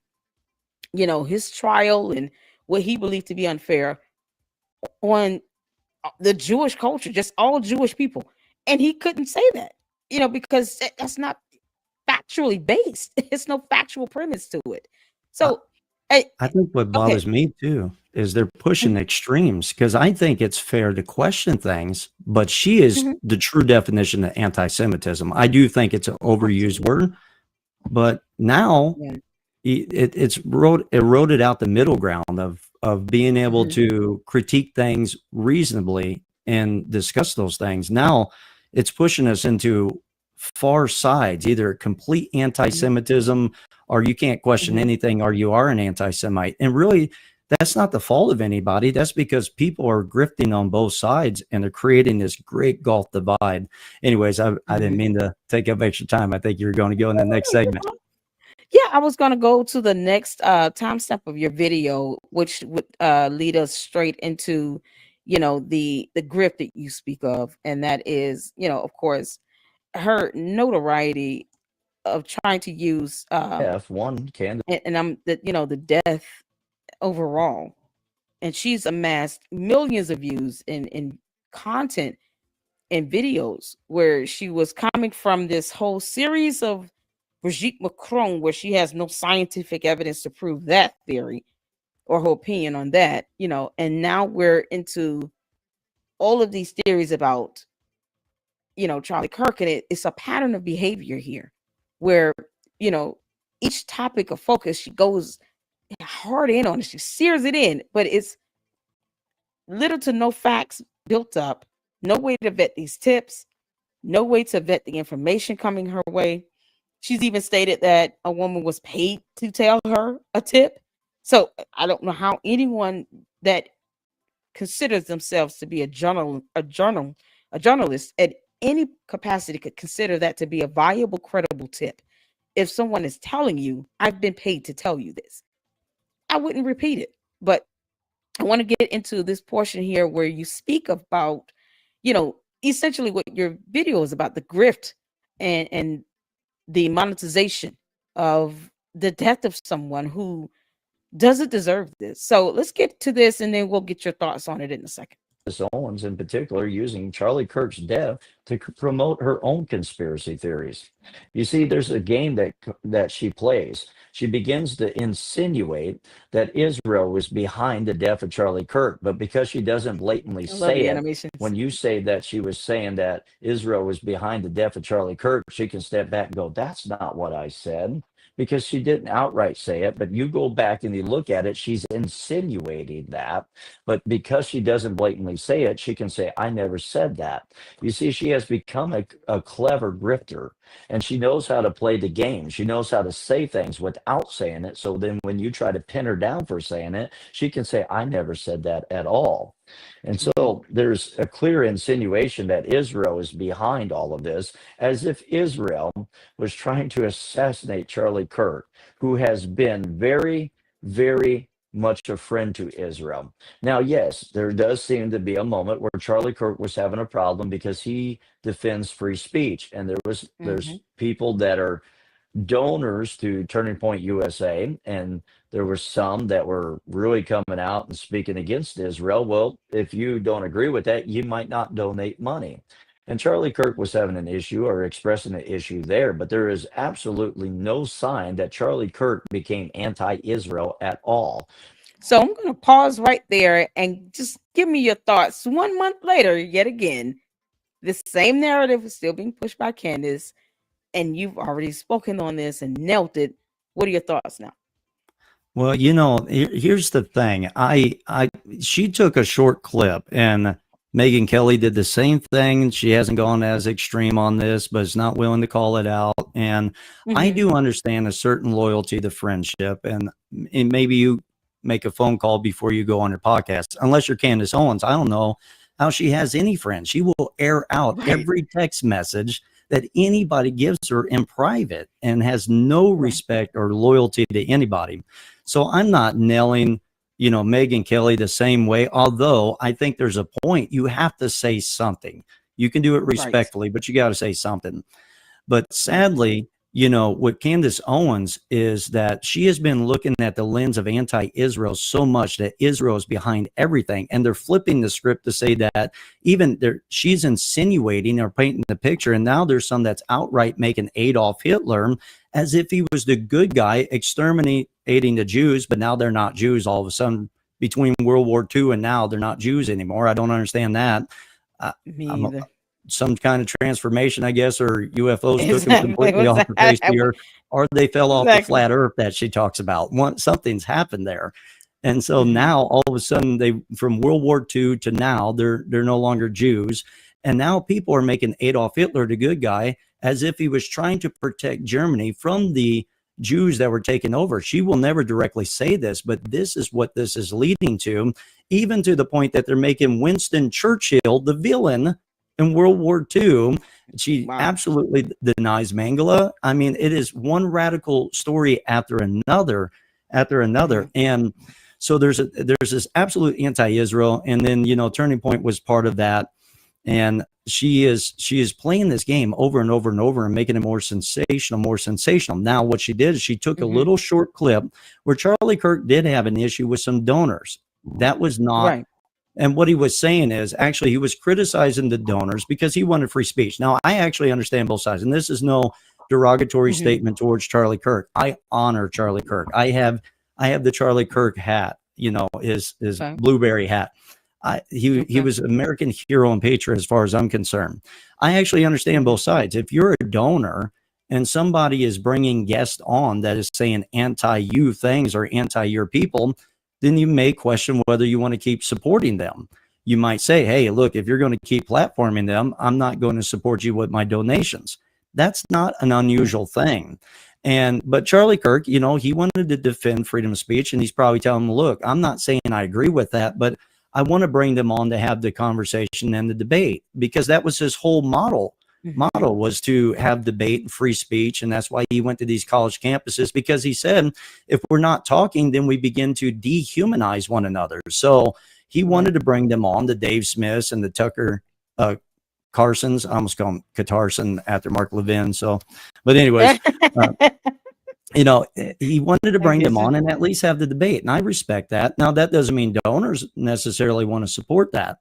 his trial and what he believed to be unfair on the Jewish culture, just all Jewish people. And he couldn't say that, because that's not factually based. It's no factual premise to it. So I think what bothers me too is they're pushing extremes, because I think it's fair to question things, but she is the true definition of anti-Semitism. I do think it's an overused word, but now it's eroded out the middle ground of being able to critique things reasonably and discuss those things. Now it's pushing us into far sides, either complete anti-Semitism, or you can't question anything, or you are an anti-Semite. And really, that's not the fault of anybody. That's because people are grifting on both sides, and they're creating this great gulf divide. Anyways, I didn't mean to take up extra time. I think you're going to go in the next segment. Yeah, I was going to go to the next timestamp of your video, which would lead us straight into, the grift that you speak of. And that is, of course, her notoriety of trying to use F1 Candace. and I'm the death overall. And she's amassed millions of views in content and videos where she was coming from this whole series of Brigitte Macron, where she has no scientific evidence to prove that theory or her opinion on that, and now we're into all of these theories about, Charlie Kirk, and it's a pattern of behavior here where, each topic of focus, she goes hard in on it, she sears it in, but it's little to no facts built up, no way to vet these tips, no way to vet the information coming her way. She's even stated that a woman was paid to tell her a tip. So I don't know how anyone that considers themselves to be a journalist at any capacity could consider that to be a viable, credible tip. If someone is telling you, I've been paid to tell you this, I wouldn't repeat it. But I want to get into this portion here where you speak about, essentially what your video is about, the grift and the monetization of the death of someone who doesn't deserve this. So let's get to this and then we'll get your thoughts on it in a second. Candace Owens, in particular, using Charlie Kirk's death to promote her own conspiracy theories. You see, there's a game that she plays. She begins to insinuate that Israel was behind the death of Charlie Kirk, but because she doesn't blatantly say it, when you say that she was saying that Israel was behind the death of Charlie Kirk, she can step back and go, "That's not what I said." Because she didn't outright say it, but you go back and you look at it, she's insinuating that. But because she doesn't blatantly say it, she can say, "I never said that." You see, she has become a clever grifter, and she knows how to play the game. She knows how to say things without saying it. So then when you try to pin her down for saying it, she can say, "I never said that at all." And so there's a clear insinuation that Israel is behind all of this, as if Israel was trying to assassinate Charlie Kirk, who has been very, very much a friend to Israel. Now, yes, there does seem to be a moment where Charlie Kirk was having a problem because he defends free speech, and there's people that are donors to Turning Point USA, and there were some that were really coming out and speaking against Israel. Well, if you don't agree with that, you might not donate money. And Charlie Kirk was having an issue or expressing an issue there, but there is absolutely no sign that Charlie Kirk became anti-Israel at all. So I'm going to pause right there and just give me your thoughts. 1 month later, yet again, this same narrative is still being pushed by Candace, and you've already spoken on this and nailed it. What are your thoughts now? Well, here's the thing. She took a short clip, and Megyn Kelly did the same thing. She hasn't gone as extreme on this, but is not willing to call it out. And I do understand a certain loyalty to friendship, and maybe you make a phone call before you go on your podcast. Unless you're Candace Owens, I don't know how she has any friends. She will air out every text message that anybody gives her in private and has no respect or loyalty to anybody. So I'm not nailing, Megyn Kelly the same way, although I think there's a point you have to say something. You can do it respectfully, but you got to say something. But sadly, what Candace Owens is that she has been looking at the lens of anti-Israel so much that Israel is behind everything. And they're flipping the script to say that she's insinuating or painting the picture. And now there's some that's outright making Adolf Hitler as if he was the good guy exterminating the Jews, but now they're not Jews all of a sudden between World War II and now they're not Jews anymore. I don't understand that. Me either. Some kind of transformation, I guess, or UFOs took them completely off the face of the earth, or they fell off the flat earth that she talks about. Something's happened there. And so now all of a sudden from World War II to now, they're no longer Jews. And now people are making Adolf Hitler the good guy as if he was trying to protect Germany from the Jews that were taken over. She will never directly say this, but this is what this is leading to, even to the point that they're making Winston Churchill the villain in World War II. She absolutely denies Mengele. I mean, it is one radical story after another. And so there's this absolute anti-Israel. And then, Turning Point was part of that. And she is playing this game over and over and over and making it more sensational. Now, what she did is she took a little short clip where Charlie Kirk did have an issue with some donors. That was not And what he was saying is actually he was criticizing the donors because he wanted free speech. Now, I actually understand both sides, and this is no derogatory statement towards Charlie Kirk. I honor Charlie Kirk. I have the Charlie Kirk hat, his Okay. blueberry hat. He was American hero and patriot as far as I'm concerned. I actually understand both sides. If you're a donor and somebody is bringing guests on that is saying anti-you things or anti-your people, then you may question whether you want to keep supporting them. You might say, hey, look, if you're going to keep platforming them, I'm not going to support you with my donations. That's not an unusual thing. But Charlie Kirk, he wanted to defend freedom of speech, and he's probably telling them, look, I'm not saying I agree with that, but I want to bring them on to have the conversation and the debate, because that was his whole model was to have debate and free speech. And that's why he went to these college campuses, because he said, if we're not talking, then we begin to dehumanize one another. So he wanted to bring them on, the Dave Smiths and the Tucker Carsons. I almost call him Catarson after Mark Levin. So, but anyways, he wanted to bring them on and at least have the debate. And I respect that. Now, that doesn't mean donors necessarily want to support that.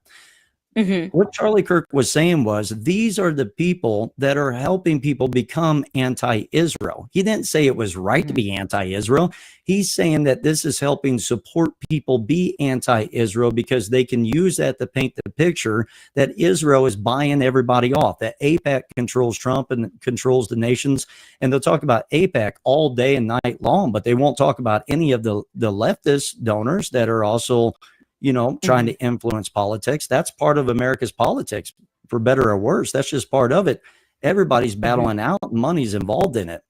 What Charlie Kirk was saying was, these are the people that are helping people become anti-Israel. He didn't say it was right to be anti-Israel. He's saying that this is helping support people be anti-Israel because they can use that to paint the picture that Israel is buying everybody off, that AIPAC controls Trump and controls the nations. And they'll talk about AIPAC all day and night long, but they won't talk about any of the leftist donors that are also trying to influence politics. That's part of America's politics, for better or worse. That's just part of it. Everybody's battling out, money's involved in it.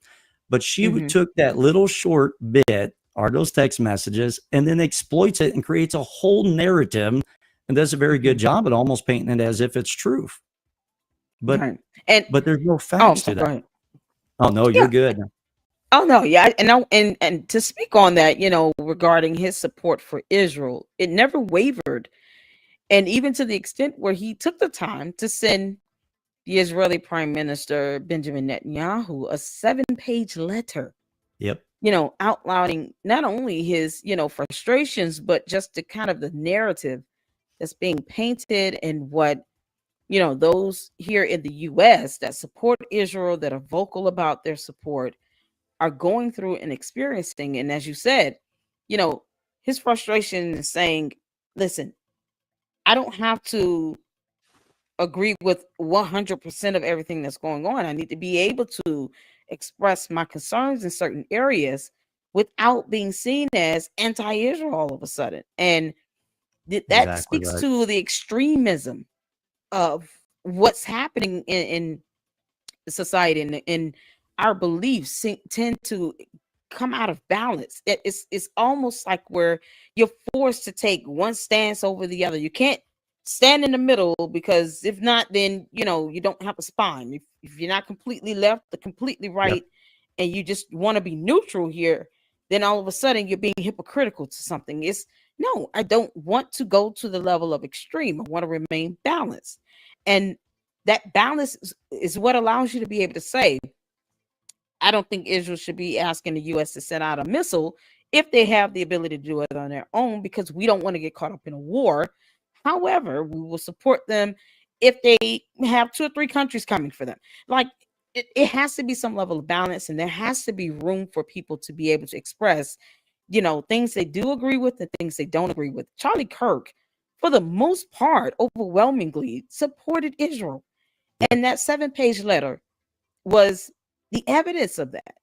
But she took that little short bit, are those text messages, and then exploits it and creates a whole narrative, and does a very good job at almost painting it as if it's truth. But but there's no facts to that. Oh no, you're good. Oh no, yeah, and to speak on that, regarding his support for Israel, it never wavered, and even to the extent where he took the time to send the Israeli Prime Minister Benjamin Netanyahu a 7-page letter. Yep. Outlining not only his, frustrations, but just the kind of the narrative that's being painted, and what those here in the U.S. that support Israel, that are vocal about their support, are going through and experiencing. And as you said, his frustration is saying, listen, I don't have to agree with 100% of everything that's going on. I need to be able to express my concerns in certain areas without being seen as anti-Israel all of a sudden. And that Exactly speaks right. to the extremism of what's happening in society, and our beliefs tend to come out of balance. It's almost like where you're forced to take one stance over the other. You can't stand in the middle, because if not, then you don't have a spine. If you're not completely left or completely right, and you just want to be neutral here, then all of a sudden you're being hypocritical to something. No, I don't want to go to the level of extreme. I want to remain balanced. And that balance is what allows you to be able to say, I don't think Israel should be asking the U.S. to send out a missile if they have the ability to do it on their own, because we don't want to get caught up in a war. However, we will support them if they have 2 or 3 countries coming for them. Like, it has to be some level of balance, and there has to be room for people to be able to express, things they do agree with and things they don't agree with. Charlie Kirk, for the most part, overwhelmingly supported Israel. And that 7-page letter was the evidence of that.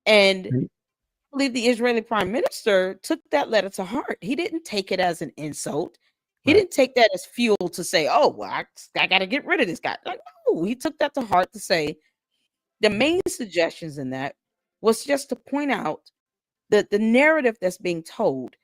And I believe the Israeli prime minister took that letter to heart. He didn't take it as an insult. He didn't take that as fuel to say, oh, well, I got to get rid of this guy. Like, no, he took that to heart to say, the main suggestions in that was just to point out that the narrative that's being told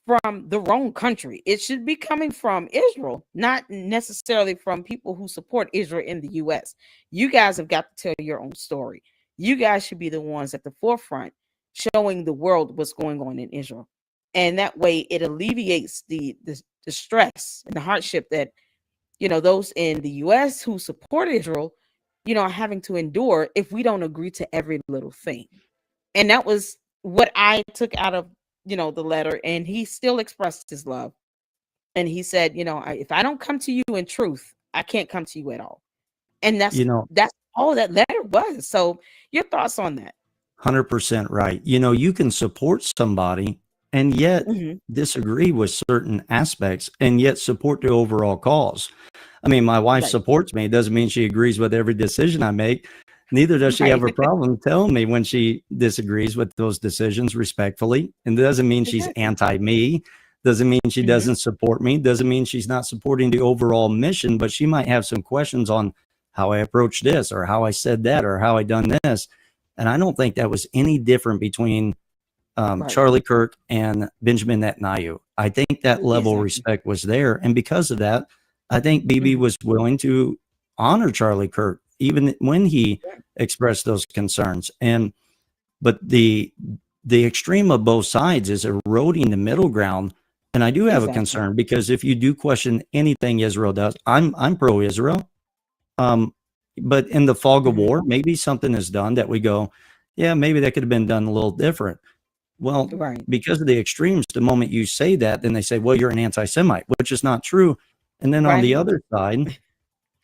from the wrong country. It should be coming from Israel, not necessarily from people who support Israel in the U.S. You guys have got to tell your own story. You guys should be the ones at the forefront showing the world what's going on in Israel. And that way it alleviates the stress and the hardship that, those in the U.S. who support Israel, are having to endure if we don't agree to every little thing. And that was what I took out of the letter, and he still expressed his love And he said, if I don't come to you in truth, I can't come to you at all. And that's You know, that's all that letter was. So your thoughts on that? 100% right. You know, you can support somebody and yet Hmm. disagree with certain aspects and yet support the overall cause. I mean, my wife Right. supports me. It doesn't mean she agrees with every decision I make. Neither does she have Right. a problem telling me when she disagrees with those decisions respectfully. And it doesn't mean she's Exactly. anti me. Doesn't mean she Hmm. doesn't support me. Doesn't mean she's not supporting the overall mission, but she might have some questions on how I approach this or how I said that or how I done this. And I don't think that was any different between Right. Charlie Kirk and Benjamin Netanyahu. I think that level of Exactly. respect was there. And because of that, I think BB Hmm. was willing to honor Charlie Kirk, even when he Right. expressed those concerns. But the extreme of both sides is eroding the middle ground. And I do have a Exactly. concern because if you do question anything Israel does, I'm pro Israel. Um, but in the fog of Hmm. war, maybe something is done that we go, yeah, maybe that could have been done a little different. Well, Right. because of the extremes, the moment you say that, then they say, well, you're an anti Semite, which is not true. And then on Right. the other side,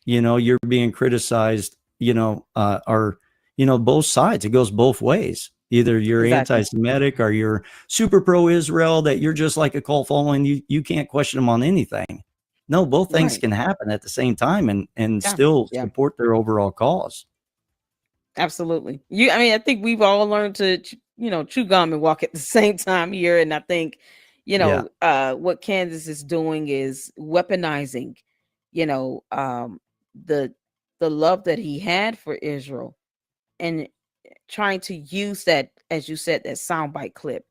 you're being criticized, both sides. It goes both ways. Either you're anti Exactly. Semitic or you're super pro Israel, that you're just like a cult following. You can't question them on anything. No, both things Right. can happen at the same time and Yeah. still Yeah. support their overall cause. Absolutely. I mean, I think we've all learned to, chew gum and walk at the same time here. And I think, Yeah. what Candace is doing is weaponizing, you know, um, the the love that he had for Israel and trying to use that, as you said, that soundbite clip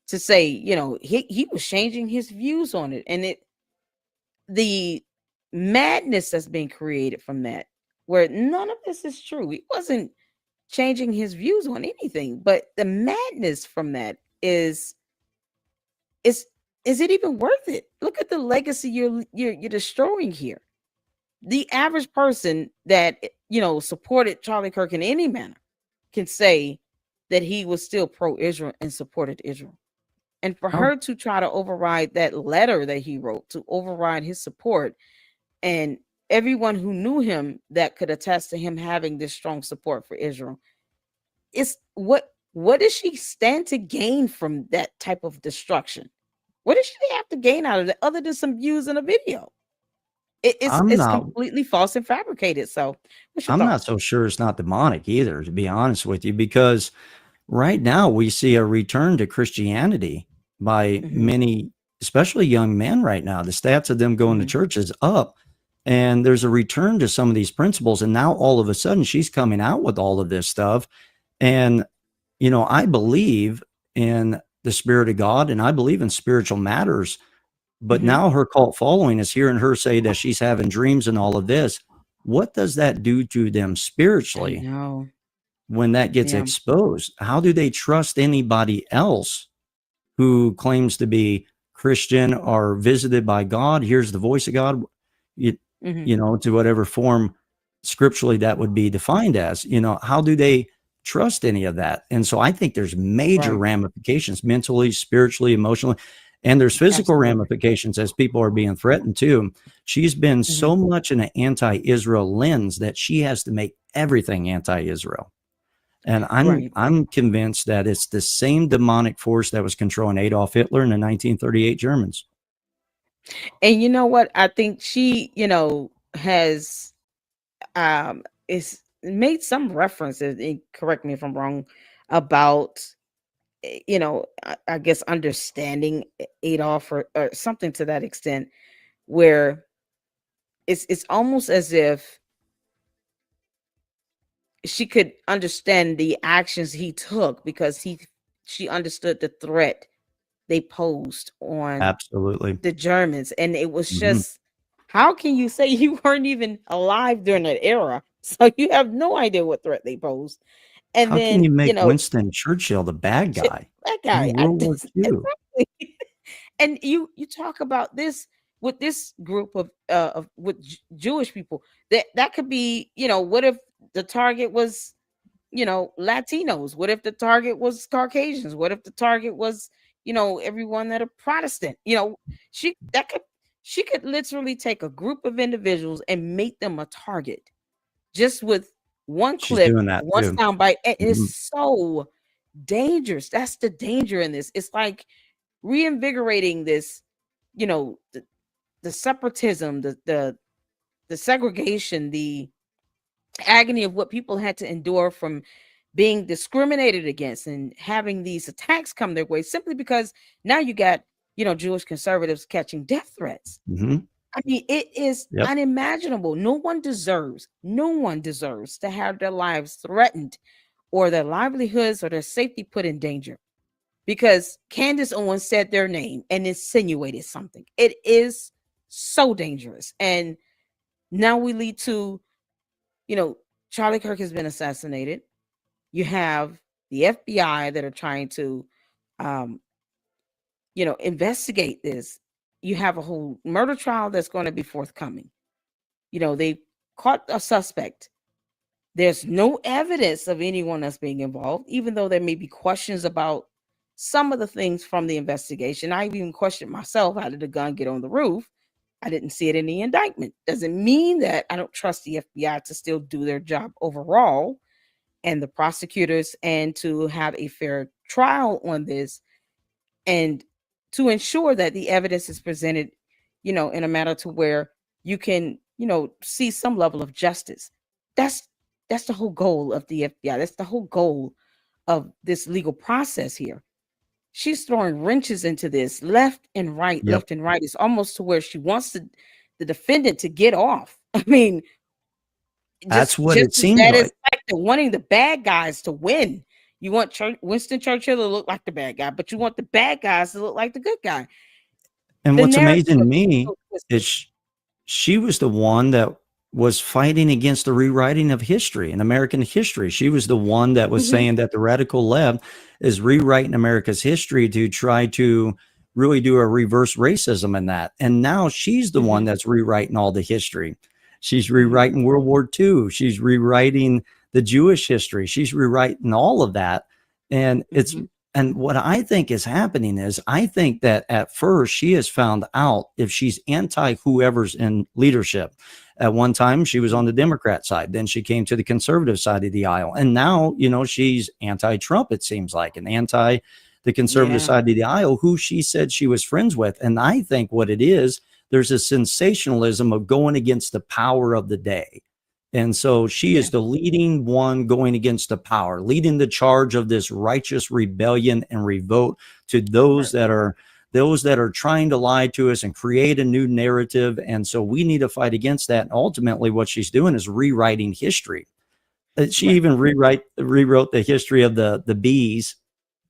to say, he was changing his views on it, and the madness that's being created from that, where none of this is true. He wasn't changing his views on anything, but the madness from that is is it even worth it? Look at the legacy you're destroying here. The average person that supported Charlie Kirk in any manner can say that he was still pro-Israel and supported Israel. And for Oh, her to try to override that letter that he wrote, to override his support, and everyone who knew him that could attest to him having this strong support for Israel, it's what does she stand to gain from that type of destruction? What does she have to gain out of it other than some views in a video? It's I'm it's not completely false and fabricated. So, what's your I'm not thoughts? so sure it's not demonic either, to be honest with you, because right now we see a return to Christianity by Hmm. many, especially young men right now. The stats of them going to Hmm. church is up, and there's a return to some of these principles. And now all of a sudden she's coming out with all of this stuff. And, I believe in the spirit of God and I believe in spiritual matters. But Hmm. now her cult following is hearing her say that she's having dreams and all of this. What does that do to them I spiritually know. when that gets Yeah. exposed? How do they trust anybody else who claims to be Christian or visited by God, hears the voice of God, you, Hmm. to whatever form scripturally that would be defined as? How do they trust any of that? And so I think there's major Right. ramifications mentally, spiritually, emotionally, and there's physical Absolutely. ramifications as people are being threatened too. She's been Hmm. so much in an anti-Israel lens that she has to make everything anti-Israel. And I'm Right. I'm convinced that it's the same demonic force that was controlling Adolf Hitler and the 1938 Germans. And you know what? I think she, has is made some references, and correct me if I'm wrong, about I guess understanding Adolf, or something to that extent, where it's almost as if she could understand the actions he took because she understood the threat they posed on Absolutely. the Germans. And it was Mhm. just, how can you say you weren't even alive during that era? So you have no idea what threat they posed. And How can then, you make Winston Churchill the bad guy that in guy, World War II? exactly. And you talk about this with this group of with Jewish people, that could be, what if the target was, Latinos? What if the target was Caucasians? What if the target was, everyone that are Protestant? She that could She could literally take a group of individuals and make them a target just with one She's clip, doing that one too. soundbite. And Mhm. it's so dangerous. That's the danger in this. It's like reinvigorating this, the separatism, the segregation, the agony of what people had to endure from being discriminated against and having these attacks come their way simply because now you got, Jewish conservatives catching death threats. Mhm. I mean, it is Yep. unimaginable. No one deserves to have their lives threatened or their livelihoods or their safety put in danger because Candace Owens said their name and insinuated something. It is so dangerous. And now we lead to, Charlie Kirk has been assassinated. You have the FBI that are trying to, um, investigate this. You have a whole murder trial that's going to be forthcoming. They caught a suspect. There's no evidence of anyone else being involved, even though there may be questions about some of the things from the investigation. I even questioned myself, how did the gun get on the roof? I didn't see it in the indictment. Doesn't mean that I don't trust the FBI to still do their job overall and the prosecutors and to have a fair trial on this and to ensure that the evidence is presented, in a manner to where you can, see some level of justice. That's that's the whole goal of the FBI. That's the whole goal of this legal process here. She's throwing wrenches into this left and right, Yep. left and right. It's almost to where she wants the defendant to get off. I mean, That's just what just it as seemed bad as like. like the wanting the bad guys to win. You want Winston Churchill to look like the bad guy, but you want the bad guys to look like the good guy. And The what's narrative amazing to is me so is twisted. she was the one that was fighting against the rewriting of history and American history. She was the one that was Mhm, saying that the radical left is rewriting America's history to try to really do a reverse racism in that. And now she's the one mhm, that's rewriting all the history. She's mhm, rewriting World War II. She's rewriting the Jewish history. She's rewriting all of that. And mhm, and what I think is happening is I think that at first she has found out if she's anti whoever's in leadership. At one time, she was on the mhm. Democrat side. Then she came to the conservative side of the aisle. And now, she's anti Trump, it seems like, and anti the conservative Yeah, side of the aisle, who she said she was friends with. And I think what it is, there's a sensationalism of going against the power of the day. And so she yeah, is the leading one going against the power, leading the charge of this righteous rebellion and revolt to right. those that are trying to lie to us and create a new narrative. And so we need to fight against that. And ultimately, what she's doing is rewriting history. She Right. even rewrote the history of the bees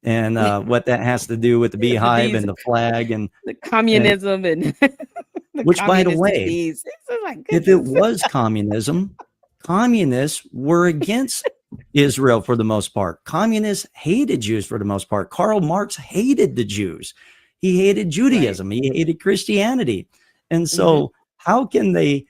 and what that has to do with the Yeah, the beehive bees, and the flag the and communism and the which, by the communistic way, bees. It's just like if it goodness. was communism, communists were against Israel for the most part. Communists hated Jews for the most part. Karl Marx hated the Jews. He hated Right. Judaism. He hated Christianity. And Mhm. so how can they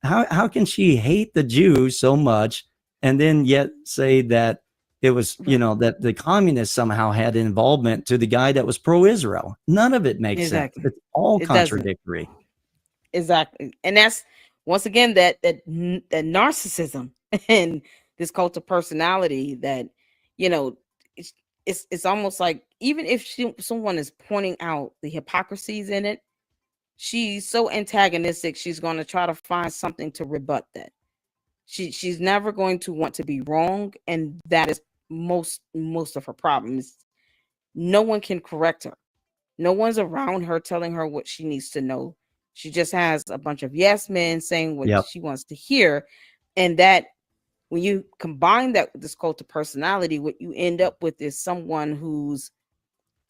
how can she hate the Jews so much and then yet say that it was, Right. that the communists somehow had involvement to the guy that was pro-Israel? None of it makes sense. Exactly. It's all It doesn't. contradictory. Exactly. And that's once again that narcissism and this cult of personality that, you know, it's it's almost like even if someone is pointing out the hypocrisies in it, she's so antagonistic, she's going to try to find something to rebut that. She's never going to want to be wrong, and that is most of her problems. No one can correct her. No one's around her telling her what she needs to know. She just has a bunch of yes men saying what Yep. she wants to hear. And that when you combine that with this cult of personality, what you end up with is someone who's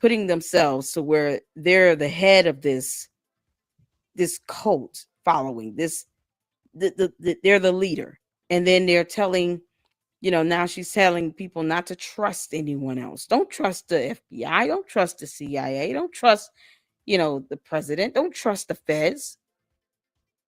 putting themselves to where they're the head of this cult following this they're the leader. And then they're telling, now she's telling people not to trust anyone else. Don't trust the FBI, don't trust the CIA, don't trust the president. Don't trust the feds.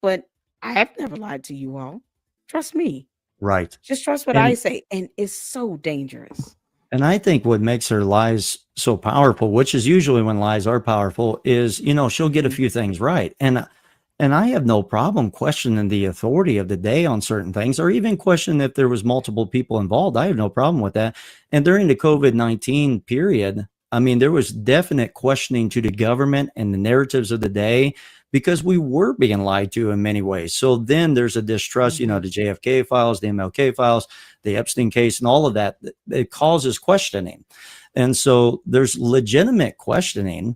But I have never lied to you all. Trust me. Right. Just trust what I And say. And it's so dangerous. And I think what makes her lies so powerful, which is usually when lies are powerful, is, she'll get a few things right. And I have no problem questioning the authority of the day on certain things, or even questioning if there was multiple people involved. I have no problem with that. And during the COVID-19 period, I mean, there was definite questioning to the government and the narratives of the day because we were being lied to in many ways. So then there's a distrust, the JFK files, the MLK files, the Epstein case, and all of that. It causes questioning. And so there's legitimate questioning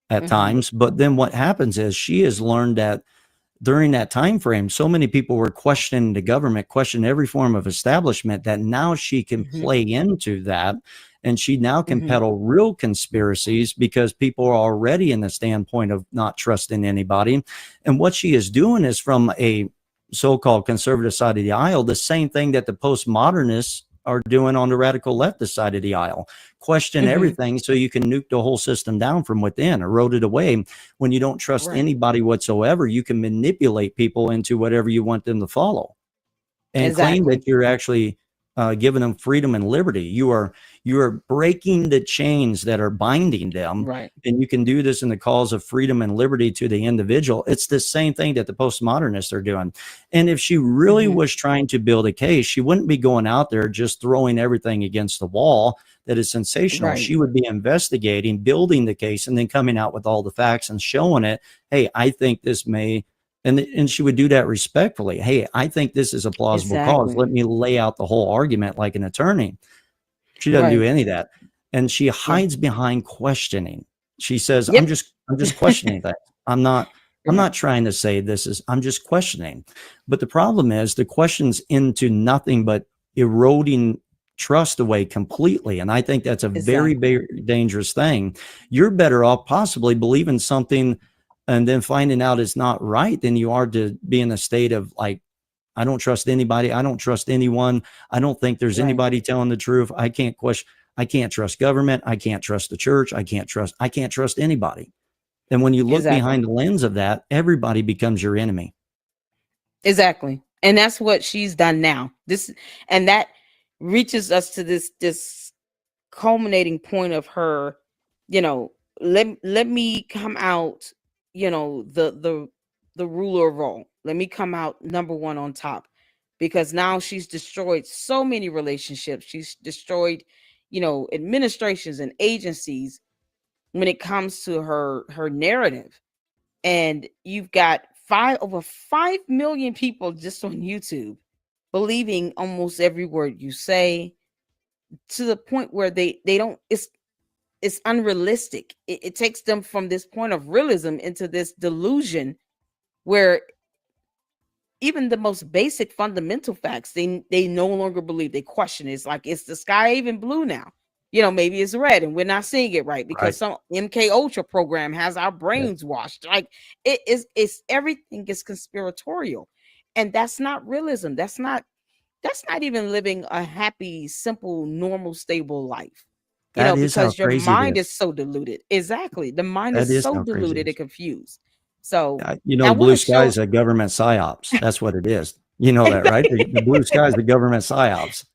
at times, but then what happens is she has learned that during that time frame, so many people were questioning the government, questioning every form of establishment, that now she can play into that, and she now can peddle real conspiracies because people are already in the standpoint of not trusting anybody. And what she is doing is, from a so-called conservative side of the aisle, the same thing that the postmodernists are doing on the radical leftist side of the aisle. Question everything so you can nuke the whole system down from within, erode it away. When you don't trust anybody whatsoever, you can manipulate people into whatever you want them to follow, and claim that you're actually giving them freedom and liberty. You are breaking the chains that are binding them, and you can do this in the cause of freedom and liberty to the individual. It's the same thing that the postmodernists are doing. And if she really was trying to build a case, she wouldn't be going out there just throwing everything against the wall that is sensational. She would be investigating, building the case, and then coming out with all the facts and showing it. Hey, I think this may. And she would do that respectfully. Hey, I think this is a plausible cause. Let me lay out the whole argument like an attorney. She doesn't do any of that. And she hides behind questioning. She says, I'm just questioning things. I'm not trying to say this is, I'm just questioning. But the problem is the question's into nothing but eroding trust away completely. And I think that's a very, very dangerous thing. You're better off possibly believing something and then finding out it's not right than you are to be in a state of like, I don't trust anybody. I don't trust anyone. I don't think there's anybody telling the truth. I can't question. I can't trust government. I can't trust the church. I can't trust anybody. And when you look behind the lens of that, everybody becomes your enemy. Exactly. And that's what she's done now. And that reaches us to this culminating point of her, let me come out, the ruler of all. Let me come out number one on top, because now she's destroyed so many relationships. She's destroyed, administrations and agencies when it comes to her narrative. And you've got over 5 million people just on YouTube believing almost every word you say, to the point where they don't, it's unrealistic. It takes them from this point of realism into this delusion where even the most basic fundamental facts, they no longer believe. They question it. It's like, is the sky even blue now? Maybe it's red and we're not seeing it right because some MK Ultra program has our brains washed. Like it's everything is conspiratorial. And that's not realism. That's not even living a happy, simple, normal, stable life. Because your mind is so diluted. Exactly. The mind is so diluted and confused. So, blue sky is a government psyops. That's what it is. You know that, right? The blue sky is the government psyops.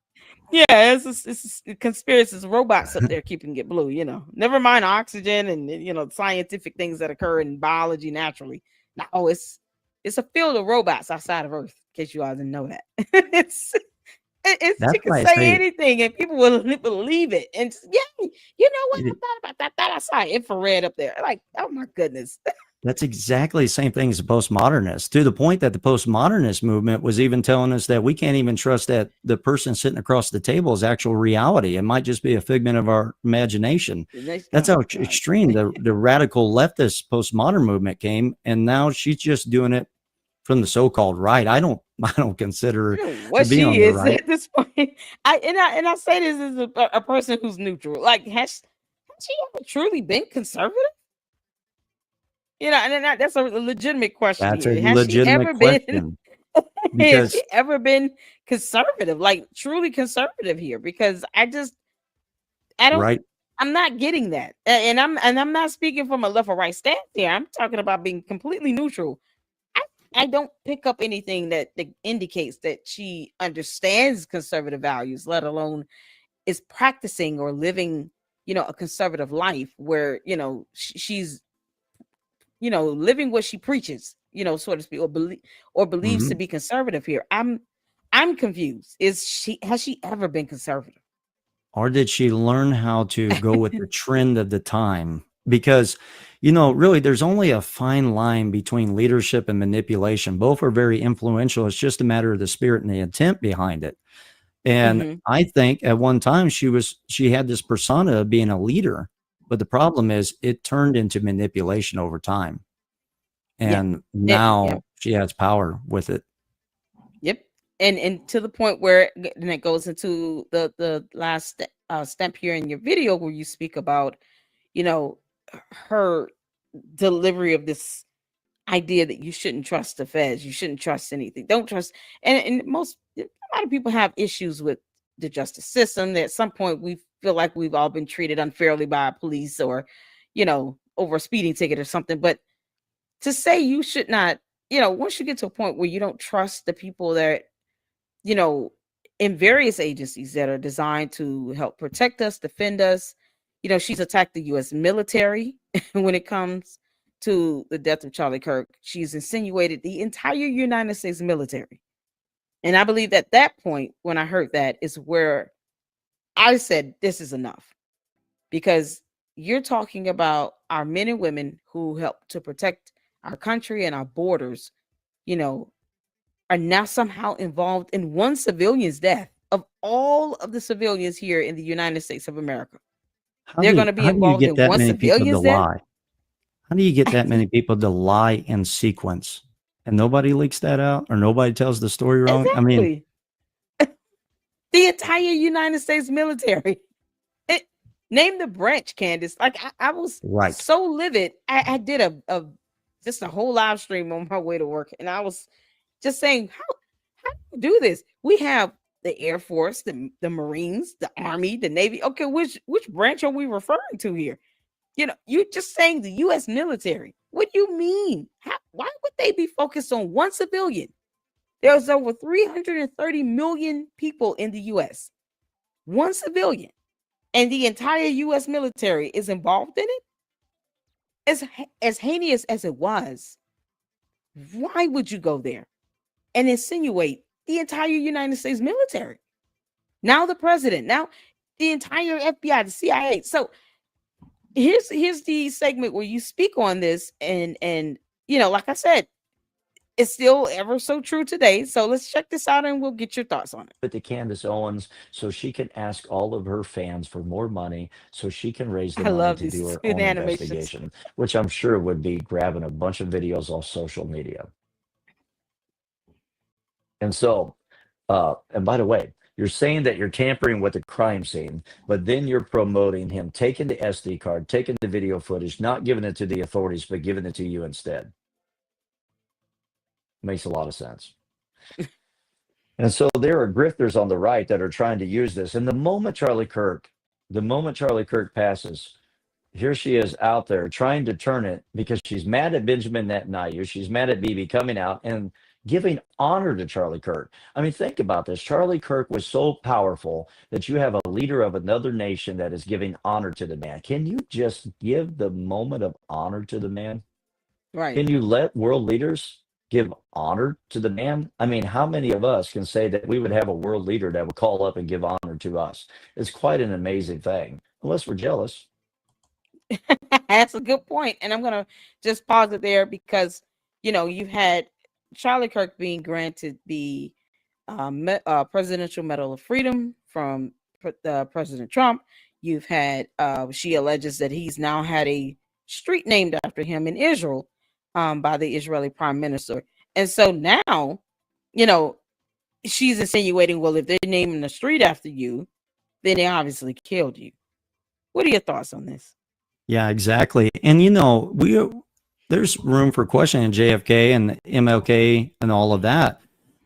Yeah, it's conspiracies, robots up there keeping it blue, Never mind oxygen and, scientific things that occur in biology naturally. No, it's a field of robots outside of Earth, in case you all didn't know that. You can say anything and people will believe it. And yeah, you know what? I thought about that. I saw infrared up there. Like, oh my goodness. That's exactly the same thing as the postmodernists, to the point that the postmodernist movement was even telling us that we can't even trust that the person sitting across the table is actual reality. It might just be a figment of our imagination. That's how extreme the radical leftist postmodern movement came. And now she's just doing it from the so-called right. I don't consider what she is right at this point. I say this as a person who's neutral. Like, has she ever truly been conservative? And that's a legitimate question. That's a legitimate question. Has she ever been conservative, like truly conservative here? Because I don't. Right. I'm not getting that, and I'm not speaking from a left or right stance here. I'm talking about being completely neutral. I don't pick up anything that indicates that she understands conservative values, let alone is practicing or living, a conservative life where, she's, living what she preaches, so to speak, or believes to Mhm. be conservative here. I'm confused. Has she ever been conservative? Or did she learn how to go with the trend of the time? Because, really, there's only a fine line between leadership and manipulation. Both are very influential. It's just a matter of the spirit and the intent behind it. And Hmm. I think at one time she had this persona of being a leader, but the problem is it turned into manipulation over time. Yeah. And Yeah. now she has power with it. Yep. And to the point where then it goes into the last step here in your video where you speak about, you know, her delivery of this idea that you shouldn't trust the feds, you shouldn't trust anything, don't trust. And a lot of people have issues with the justice system. That at some point we feel like we've all been treated unfairly by police, or, over a speeding ticket or something. But to say you should not, once you get to a point where you don't trust the people that, you know, in various agencies that are designed to help protect us, defend us. She's attacked the US military when it comes to the death of Charlie Kirk. She's insinuated the entire United States military. And I believe at that point, when I heard that, is where I said, this is enough. Because you're talking about our men and women who help to protect our country and our borders, you know, are now somehow involved in one civilian's death of all of the civilians here in the United States of America. They're going to be How do you involved get in that one many people to civilian's death. lie? How do you get that many people to lie in sequence and nobody leaks that out or nobody tells the story wrong? I mean, Exactly. The entire United States military. It, name the branch, Candace. Like I was right. so livid. I did a just a whole live stream on my way to work, and I was just saying, how do you do this? We have the Air Force, the Marines, the Army, the Navy. Okay, which branch are we referring to here? You're just saying the U.S. military. What do you mean? Why would they be focused on one civilian? There's over 330 million people in the U.S. One civilian, and the entire U.S. military is involved in it. As heinous as it was, why would you go there and insinuate the entire United States military? Now the president, now the entire FBI, the CIA. So here's the segment where you speak on this, and like I said, it's still ever so true today. So let's check this out and we'll get your thoughts on it. But to Candace Owens so she can ask all of her fans for more money so she can raise the I money love to do these her own animations. investigation, which I'm sure would be grabbing a bunch of videos off social media. And so, and by the way, you're saying that you're tampering with the crime scene, but then you're promoting him taking the SD card, taking the video footage, not giving it to the authorities, but giving it to you instead. Makes a lot of sense. And so there are grifters on the right that are trying to use this. And the moment Charlie Kirk passes, here she is out there trying to turn it because she's mad at Benjamin Netanyahu. She's mad at Bibi coming out and giving honor to Charlie Kirk. I mean, think about this. Charlie Kirk was so powerful that you have a leader of another nation that is giving honor to the man. Can you just give the moment of honor to the man? Right. Can you let world leaders give honor to the man? I mean, how many of us can say that we would have a world leader that would call up and give honor to us? It's quite an amazing thing, unless we're jealous. That's a good point. And I'm going to just pause it there because, you've had Charlie Kirk being granted the Presidential Medal of Freedom from President Trump. You've had, she alleges that he's now had a street named after him in Israel by the Israeli prime minister. And so now, she's insinuating, well, if they're naming the street after you, then they obviously killed you. What are your thoughts on this? Yeah, exactly. And there's room for questioning JFK and MLK and all of that.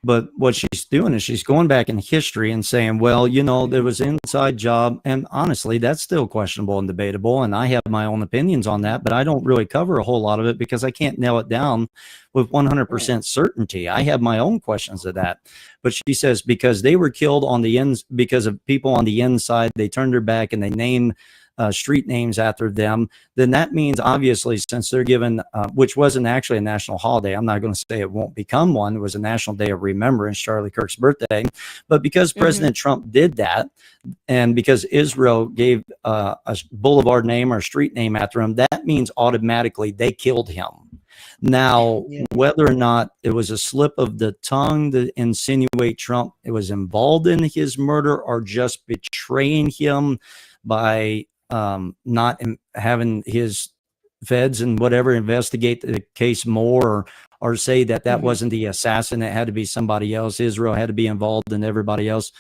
But what she's doing is she's going back in history and saying, well, you know, there was an inside job. And honestly, that's still questionable and debatable. And I have my own opinions on that, but I don't really cover a whole lot of it because I can't nail it down with 100% certainty. I have my own questions of that. But she says because they were killed on the ends, because of people on the inside, they turned their back and they named street names after them, then that means obviously since they're given, which wasn't actually a national holiday, I'm not going to say it won't become one. It was a national day of remembrance, Charlie Kirk's birthday. But because President Trump did that, and because Israel gave a boulevard name or street name after him, that means automatically they killed him. Now, whether or not it was a slip of the tongue to insinuate Trump it was involved in his murder or just betraying him by not having his feds and whatever investigate the case more, or say that wasn't the assassin, it had to be somebody else, Israel had to be involved and everybody else,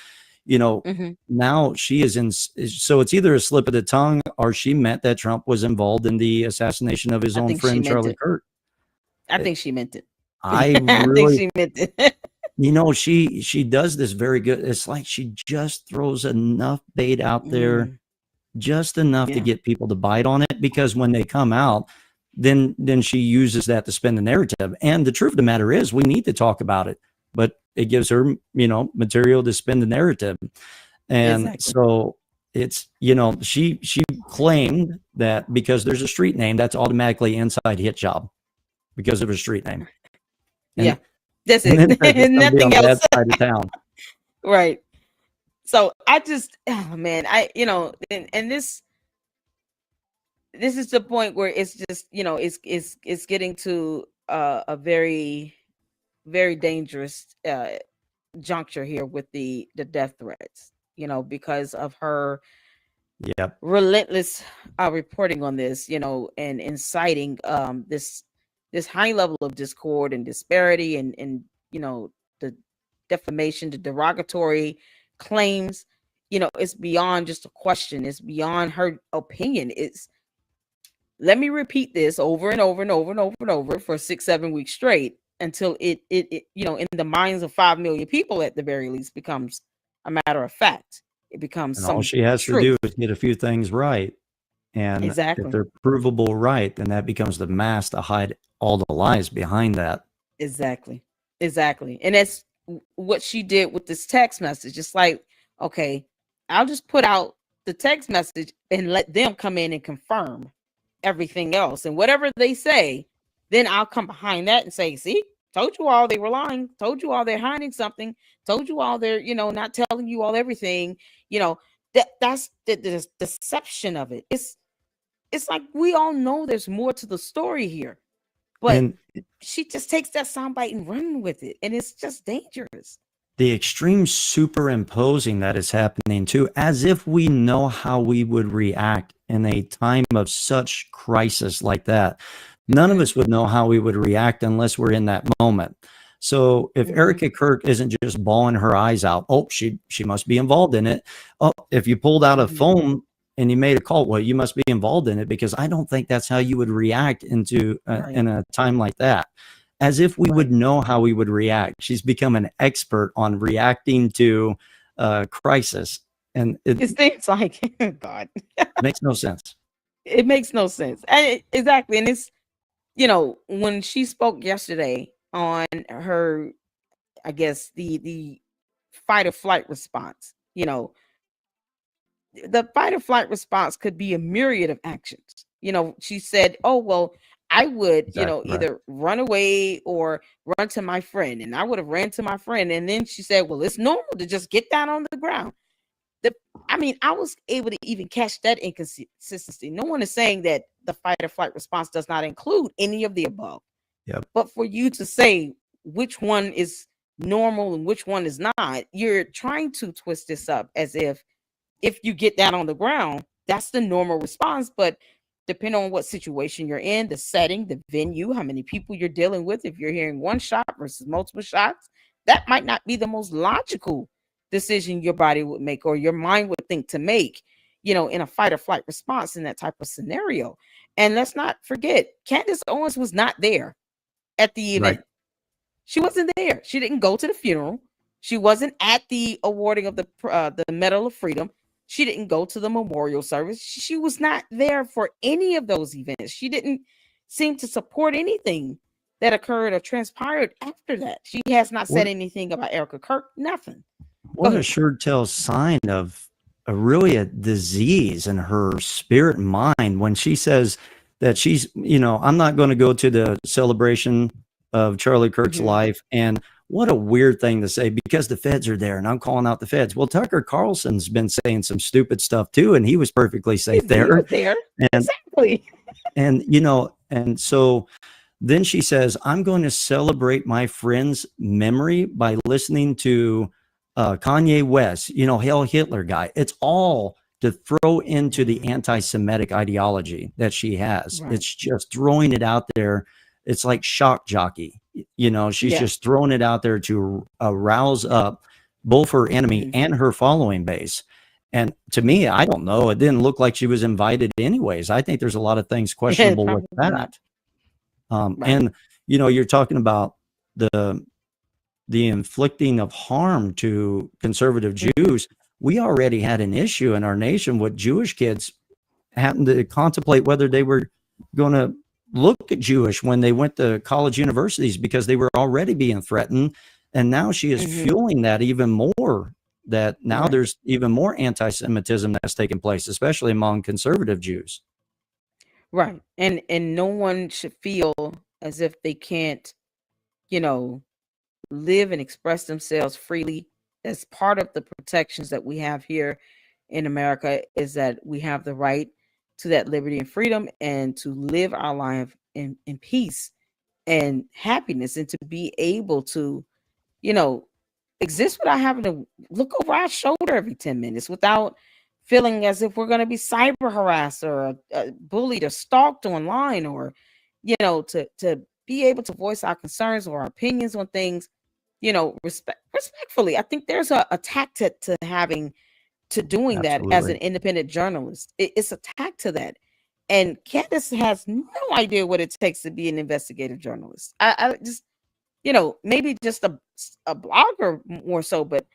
you know. Now she is in, so it's either a slip of the tongue or she meant that Trump was involved in the assassination of his own friend Charlie Kirk. I think she meant it. I think she meant it. You know, she does this very good. It's like she just throws enough bait out there, just enough to get people to bite on it, because when they come out, then she uses that to spin the narrative. And the truth of the matter is we need to talk about it, but it gives her, you know, material to spin the narrative. And so it's, you know, she claimed that because there's a street name, that's automatically inside hit job because of a street name. And, that's it. Nothing else. Side of town. Right. So I just, oh man, you know, and this is the point where it's just, you know, it's getting to a very, very dangerous juncture here with the death threats, you know, because of her relentless reporting on this, you know, and inciting this high level of discord and disparity and you know, the defamation, the derogatory claims. You know, it's beyond just a question, it's beyond her opinion. It's, let me repeat this over and over and over and over and over for 6-7 weeks straight until it you know, in the minds of 5 million people at the very least becomes a matter of fact. It becomes all she has to do is get a few things right, and if they're provable right, then that becomes the mask to hide all the lies behind that. Exactly. And that's what she did with this text message. It's like, okay, I'll just put out the text message and let them come in and confirm everything else, and whatever they say, then I'll come behind that and say, see, told you all they were lying, told you all they're hiding something, told you all they're, you know, not telling you all everything, you know. That's the deception of it. It's like we all know there's more to the story here, but she just takes that soundbite and runs with it, and it's just dangerous. The extreme superimposing that is happening too, as if we know how we would react in a time of such crisis like that. None of us would know how we would react unless we're in that moment. So if Erica Kirk isn't just bawling her eyes out, oh, she must be involved in it. Oh, if you pulled out a phone and you made a call, well, you must be involved in it, because I don't think that's how you would react into in a time like that. As if we would know how we would react. She's become an expert on reacting to crisis. And it seems like, God, makes no sense. It makes no sense. Exactly. And it's, you know, when she spoke yesterday on her, I guess, the fight or flight response, you know, the fight or flight response could be a myriad of actions. You know, she said, oh, well, I would, you know, either run away or run to my friend. And I would have ran to my friend. And then she said, well, it's normal to just get down on the ground. I mean, I was able to even catch that inconsistency. No one is saying that the fight or flight response does not include any of the above. But for you to say which one is normal and which one is not, you're trying to twist this up as if you get down on the ground, that's the normal response. But depending on what situation you're in, the setting, the venue, how many people you're dealing with, if you're hearing one shot versus multiple shots, that might not be the most logical decision your body would make or your mind would think to make, you know, in a fight or flight response in that type of scenario. And let's not forget, Candace Owens was not there at the event. She wasn't there. She didn't go to the funeral. She wasn't at the awarding of the Medal of Freedom. She didn't go to the memorial service. She was not there for any of those events. She didn't seem to support anything that occurred or transpired after that. She has not said What anything about Erica Kirk. Nothing. Go what a ahead. sure tell sign of a disease in her spirit and mind when she says that she's, I'm not going to go to the celebration of Charlie Kirk's Mhm. life. And what a weird thing to say because the feds are there and I'm calling out the feds. Well, Tucker Carlson's been saying some stupid stuff too, and he was perfectly safe He there. was there. And Exactly. and so then she says, I'm going to celebrate my friend's memory by listening to Kanye West, Hail Hitler guy. It's all to throw into the anti Semitic ideology that she has. Right. It's just throwing it out there. It's like shock jockey. She's Yeah. just throwing it out there to rouse up both her enemy Mhm. and her following base. And to me, I don't know. It didn't look like she was invited anyways. I think there's a lot of things questionable with Probably not. that. Right. And you're talking about the inflicting of harm to conservative Jews. We already had an issue in our nation with Jewish kids having to contemplate whether they were going to look at Jewish when they went to college universities because they were already being threatened. And now she is Mhm. fueling that even more. That now Right. there's even more anti-Semitism that's taking place, especially among conservative Jews. Right. And no one should feel as if they can't, you know, live and express themselves freely. That's part of the protections that we have here in America is that we have the right to that liberty and freedom and to live our life in peace and happiness and to be able to, you know, exist without having to look over our shoulder every 10 minutes, without feeling as if we're going to be cyber harassed or bullied or stalked online, or, to be able to voice our concerns or our opinions on things, respectfully. I think there's a tact to having to doing that as an Absolutely. independent journalist. It's a tact to that. And Candace has no idea what it takes to be an investigative journalist. I just, maybe just a blogger more so, but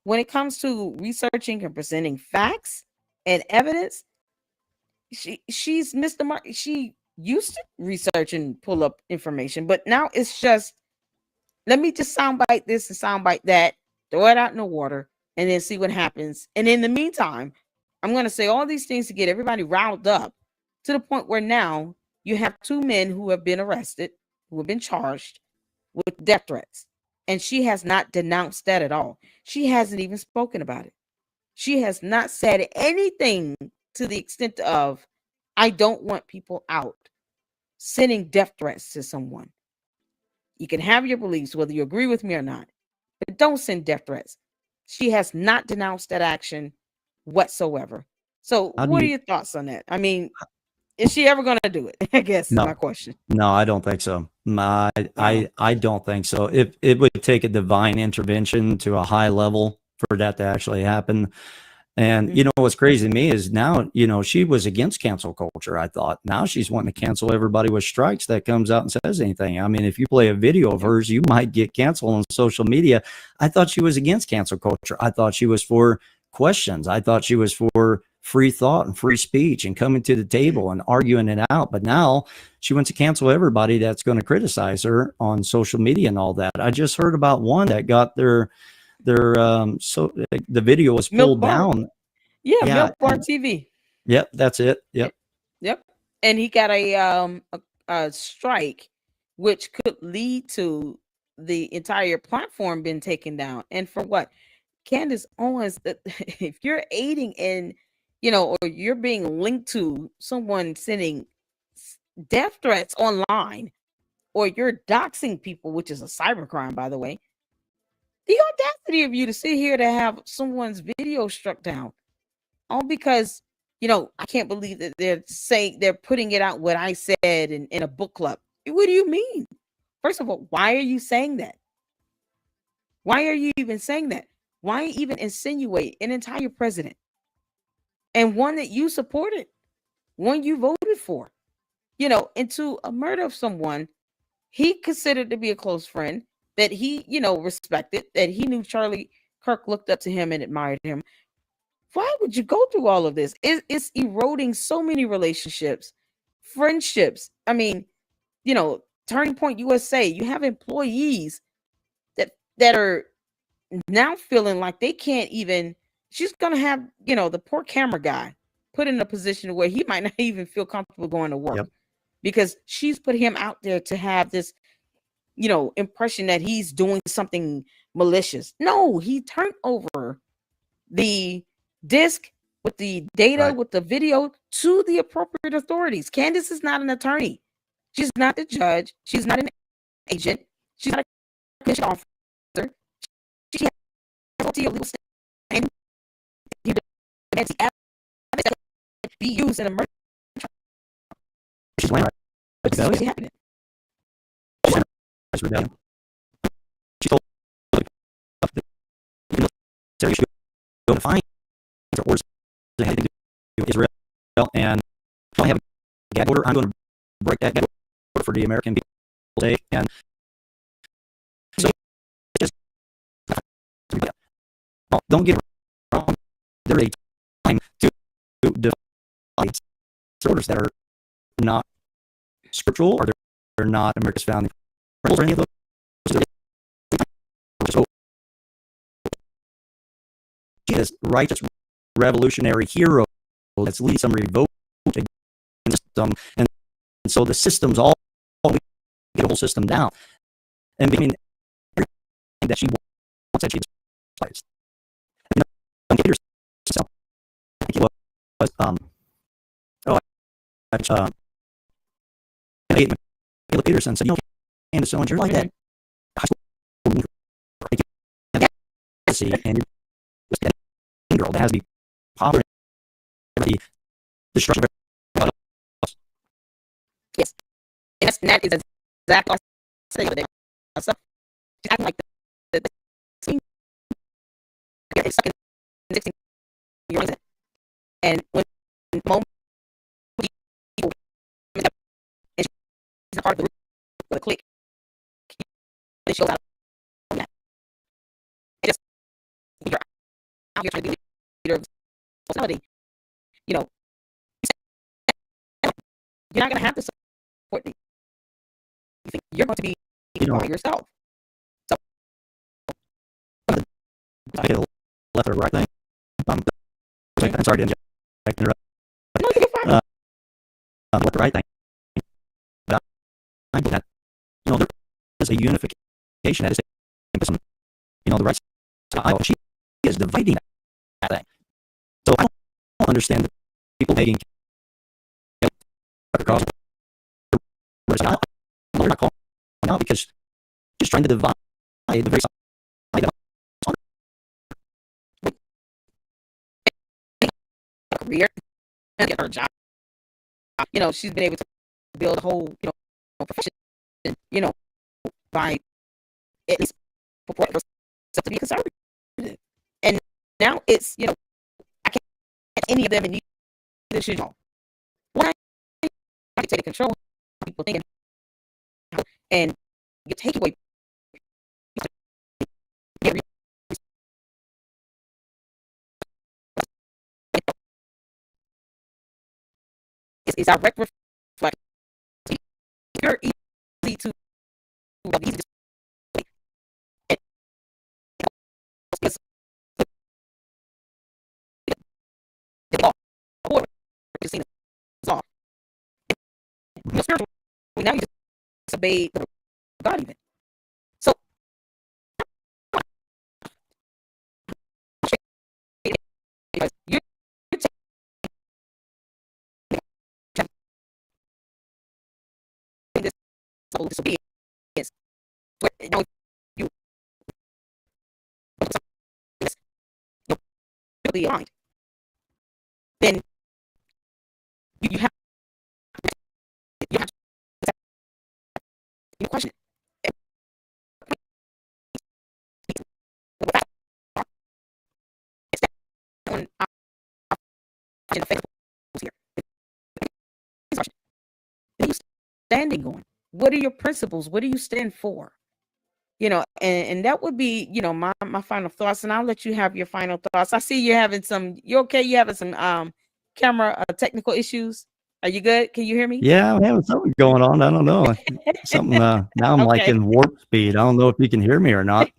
when it comes to researching and presenting facts and evidence, she's missed the mark. She used to research and pull up information, but now it's just, let me just soundbite this and soundbite that, throw it out in the water, and then see what happens. And in the meantime, I'm going to say all these things to get everybody riled up to the point where now you have two men who have been arrested, who have been charged with death threats. And she has not denounced that at all. She hasn't even spoken about it. She has not said anything to the extent of, I don't want people out sending death threats to someone. You can have your beliefs, whether you agree with me or not, but don't send death threats. She has not denounced that action whatsoever. So, How do what are you your thoughts on that? I mean, is she ever going to do it? I guess is No, my question. no, I don't think so. Wow. I don't think so. It would take a divine intervention to a high level for that to actually happen. And Mhm. what's crazy to me is now, she was against cancel culture, I thought. Now she's wanting to cancel everybody with strikes that comes out and says anything. I mean, if you play a video of Yep. hers, you might get canceled on social media. I thought she was against cancel culture. I thought she was for questions. I thought she was for free thought and free speech and coming to the table and arguing it out. But now she wants to cancel everybody that's going to criticize her on social media and all that. I just heard about one that got so the video was Milk pulled Bar. down. Yeah, Yeah, Milk Bar TV. yep, that's it. Yep. Yep. And he got a strike, which could lead to the entire platform being taken down. And for what? Candace Owens, if you're aiding in, or you're being linked to someone sending death threats online, or you're doxing people, which is a cybercrime, by the way, the audacity of you to sit here to have someone's video struck down, all because, I can't believe that they're putting it out what I said in a book club. What do you mean? First of all, why are you saying that? Why are you even saying that? Why even insinuate an entire president and one that you supported, one you voted for, into a murder of someone he considered to be a close friend that he, respected, that he knew Charlie Kirk looked up to him and admired him. Why would you go through all of this? It's eroding so many relationships, friendships. I mean, Turning Point USA, you have employees that are now feeling like they can't even. She's gonna have, the poor camera guy put in a position where he might not even feel comfortable going to work. Yep. Because she's put him out there to have this, impression that he's doing something malicious. No, he turned over the disc with the data, Right. with the video, to the appropriate authorities. Candace is not an attorney. She's not the judge. She's not an agent. She's not a commission officer. She has a legal stand. He demands the evidence that be used in a murder. She's laying right. What's Rebellion. happening? That's rebellion. She told the military she go to find her orders that had to do with Israel, and if I have a gag order, I'm going to break that gag order for the American people today. And so it's just, well, don't get it wrong. There is a time to divide orders that are not scriptural, or they're not America's founding principles, or any of those. So she is righteous revolutionary hero that's leading some revolt against the system, and so the system's all we get the whole system down, and between everything that she wants that she displays. Don't give yourself. I think it was Michaela Peterson said, Candace Owens, you're like that high school and you're just that girl that has to be popular. The destruction of everybody else. Yes. And that is exactly what I said the other day. She's acting like the scene. It's stuck in 16 years. And when the moment people and she's a part of the group with a click, it shows out on that. It just, when you're out here trying to be a leader of society, you're not going to have to support me. You think you're going to be by yourself. So, I get a left or right thing. I'm sorry to interrupt. no, you're fine. Left or right thing. But I believe that, there is a unification that is taking place on, the right side. She is dividing that thing. So I don't understand the people making cause. They're not calling out because she's trying to divide the very side of career and get her job. She's been able to build a whole, profession, by at least purporting herself to be conservative. And now it's, I can't catch any of them, and neither should y'all. Why are you taking control of people thinking, and you take away it's direct reflection. You're easy to spiritual. Now you just obey God even. So because you're taking this whole disobedience, now you be aligned. Then you have to question it. Standing on. What are your principles? What do you stand for? And that would be, my final thoughts, and I'll let you have your final thoughts. I see you're having you okay? You having some camera technical issues? Are you good? Can you hear me? Yeah, I'm having something going on. I don't know. Something now I'm like Okay. in warp speed. I don't know if you can hear me or not.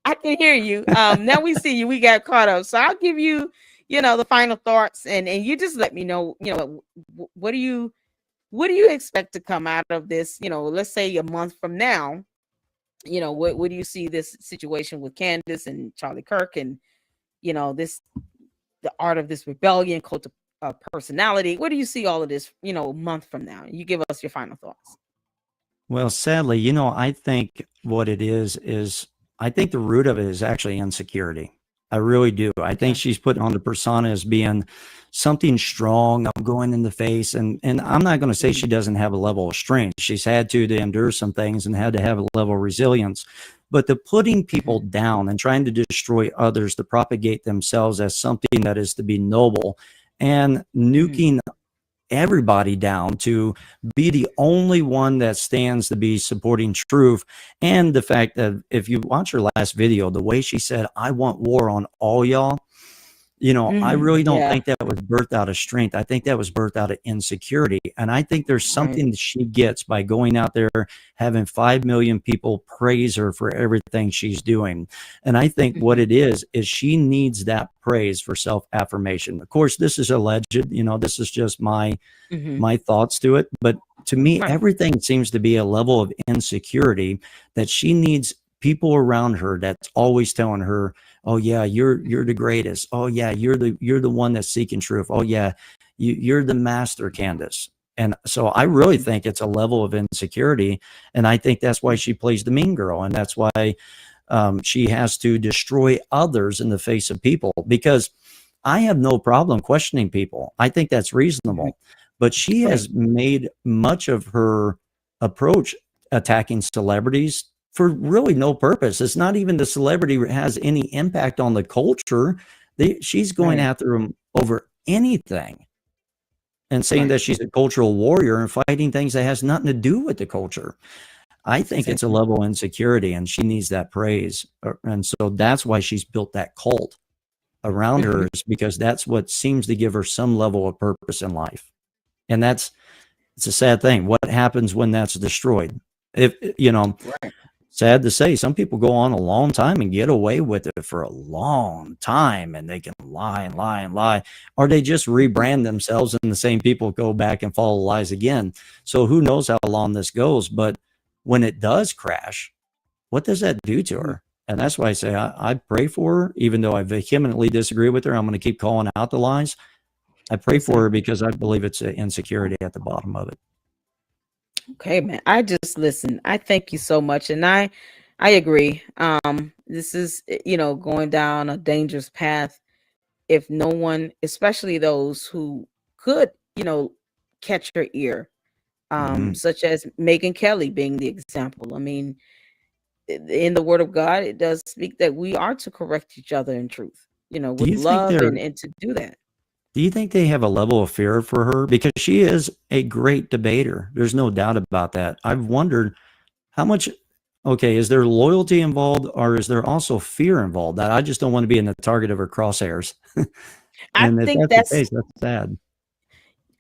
I can hear you. Now we see you. We got caught up. So I'll give you, the final thoughts, and you just let me know, what do you expect to come out of this? Let's say a month from now. What do you see this situation with Candace and Charlie Kirk, and the art of this rebellion, cult of personality? What do you see all of this, a month from now? You give us your final thoughts. Well, sadly, I think what it is I think the root of it is actually insecurity. I really do. I think Okay. she's putting on the persona as being something strong. I'm going in the face. And I'm not going to say she doesn't have a level of strength. She's had to endure some things and had to have a level of resilience. But the putting people down and trying to destroy others to propagate themselves as something that is to be noble and nuking everybody down to be the only one that stands to be supporting truth. And the fact that if you watch her last video, the way she said, I want war on all y'all, I really don't Yeah. think that was birthed out of strength. I think that was birthed out of insecurity. And I think there's something that she gets by going out there, having 5 million people praise her for everything she's doing. And I think what it is she needs that praise for self-affirmation. Of course, this is alleged, this is just my thoughts to it. But to me, Right. everything seems to be a level of insecurity that she needs people around her that's always telling her, oh yeah, you're the greatest. Oh yeah, you're the one that's seeking truth. Oh yeah, you're the master, Candace. And so I really think it's a level of insecurity, and I think that's why she plays the mean girl, and that's why she has to destroy others in the face of people. Because I have no problem questioning people. I think that's reasonable, but she has made much of her approach attacking celebrities for really no purpose. It's not even the celebrity has any impact on the culture. She's going after them over anything and saying that she's a cultural warrior and fighting things that has nothing to do with the culture. I think it's a level of insecurity, and she needs that praise. And so that's why she's built that cult around her, is because that's what seems to give her some level of purpose in life. And it's a sad thing. What happens when that's destroyed? If, sad to say, some people go on a long time and get away with it for a long time, and they can lie and lie and lie, or they just rebrand themselves and the same people go back and follow lies again. So who knows how long this goes, but when it does crash, what does that do to her? And that's why I say I pray for her, even though I vehemently disagree with her. I'm going to keep calling out the lies. I pray for her because I believe it's an insecurity at the bottom of it. Okay, man. I just listen. I thank you so much, and I agree. This is going down a dangerous path if no one, especially those who could catch her ear, such as Megyn Kelly being the example. I mean, in the Word of God, it does speak that we are to correct each other in truth, with love and to do that. Do you think they have a level of fear for her? Because she is a great debater. There's no doubt about that. I've wondered how much, is there loyalty involved, or is there also fear involved? That I just don't want to be in the target of her crosshairs. And if that's the case, that's sad.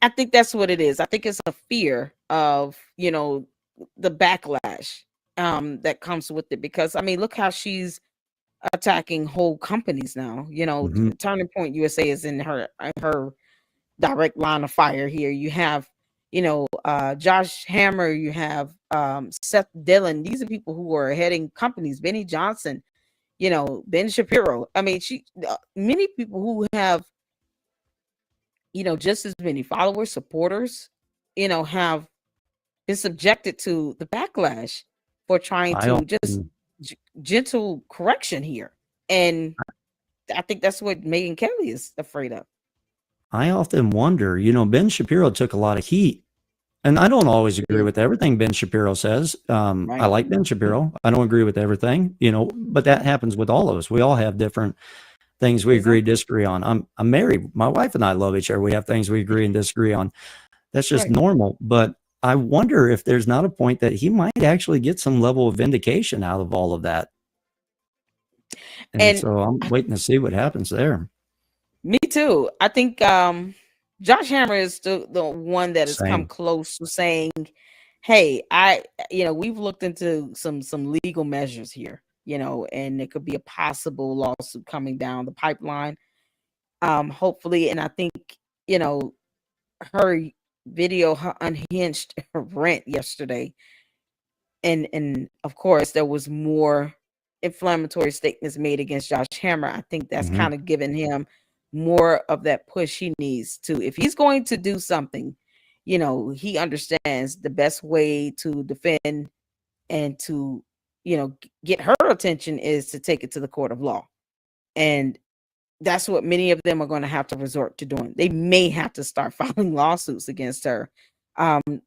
I think that's what it is. I think it's a fear of, the backlash that comes with it. Because, I mean, look how she's attacking whole companies now. Turning Point USA is in her direct line of fire here. You have Josh Hammer, you have Seth Dillon. These are people who are heading companies. Benny Johnson, Ben Shapiro. I mean, many people who have just as many followers, supporters, have been subjected to the backlash for trying to just gentle correction here. And I think that's what Megyn Kelly is afraid of. I often wonder, Ben Shapiro took a lot of heat, and I don't always agree with everything Ben Shapiro says. I like Ben Shapiro. I don't agree with everything, but that happens with all of us. We all have different things we agree, disagree on. I'm married. My wife and I love each other. We have things we agree and disagree on. That's just normal. But I wonder if there's not a point that he might actually get some level of vindication out of all of that. And And so I'm waiting to see what happens there. me too. I think Josh Hammer is the one that has come Same. close to saying, "Hey, we've looked into some legal measures here, and it could be a possible lawsuit coming down the pipeline. Hopefully, and I think you know her video, her unhinged rant yesterday, and of course there was more inflammatory statements made against Josh Hammer. I think that's Mhm. kind of given him more of that push he needs to. If he's going to do something, he understands the best way to defend and to, get her attention is to take it to the court of law. And that's what many of them are going to have to resort to doing. They may have to start filing lawsuits against her.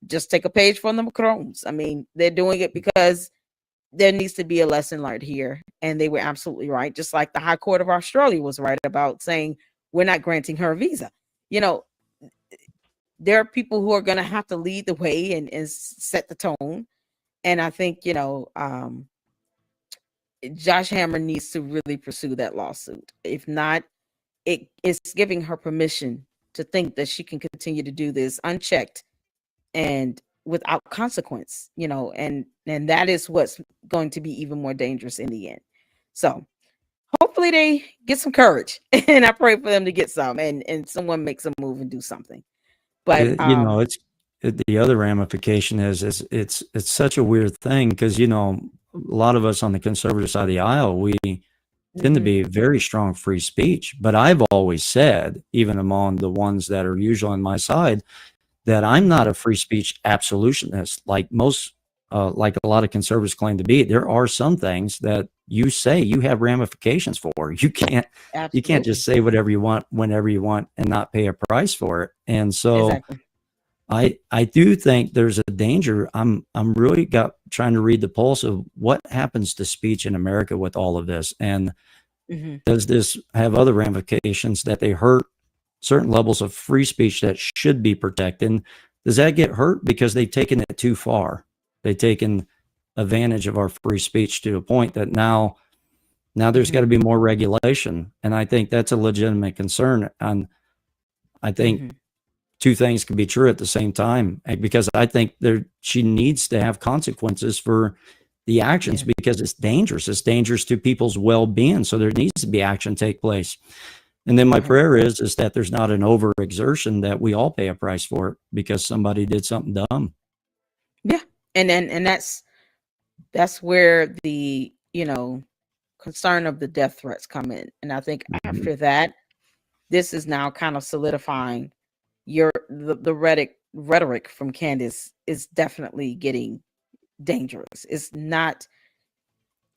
Just take a page from the Macrons. I mean, they're doing it because there needs to be a lesson learned here. And they were absolutely right. Just like the High Court of Australia was right about saying, we're not granting her a visa. There are people who are going to have to lead the way and set the tone. And I think, Josh Hammer needs to really pursue that lawsuit. If not, it is giving her permission to think that she can continue to do this unchecked and without consequence, and that is what's going to be even more dangerous in the end. So hopefully they get some courage, and I pray for them to get some, and someone makes a move and do something. But It's the other ramification is it's such a weird thing because a lot of us on the conservative side of the aisle, we tend to be very strong free speech. But I've always said, even among the ones that are usually on my side, that I'm not a free speech absolutionist like like a lot of conservatives claim to be. There are some things that you say you have ramifications for. You can't absolutely, just say whatever you want whenever you want and not pay a price for it. And so exactly. I do think there's a danger. I'm really trying to read the pulse of what happens to speech in America with all of this, and does this have other ramifications that they hurt certain levels of free speech that should be protected? Does that get hurt because they've taken it too far? They've taken advantage of our free speech to a point that now there's got to be more regulation, and I think that's a legitimate concern. And I think two things can be true at the same time, because I think she needs to have consequences for the actions because it's dangerous. It's dangerous to people's well-being. So there needs to be action take place. And then my prayer is that there's not an overexertion that we all pay a price for it because somebody did something dumb. Yeah. And that's where the, concern of the death threats come in. And I think after that, this is now kind of solidifying the rhetoric from Candace is definitely getting dangerous.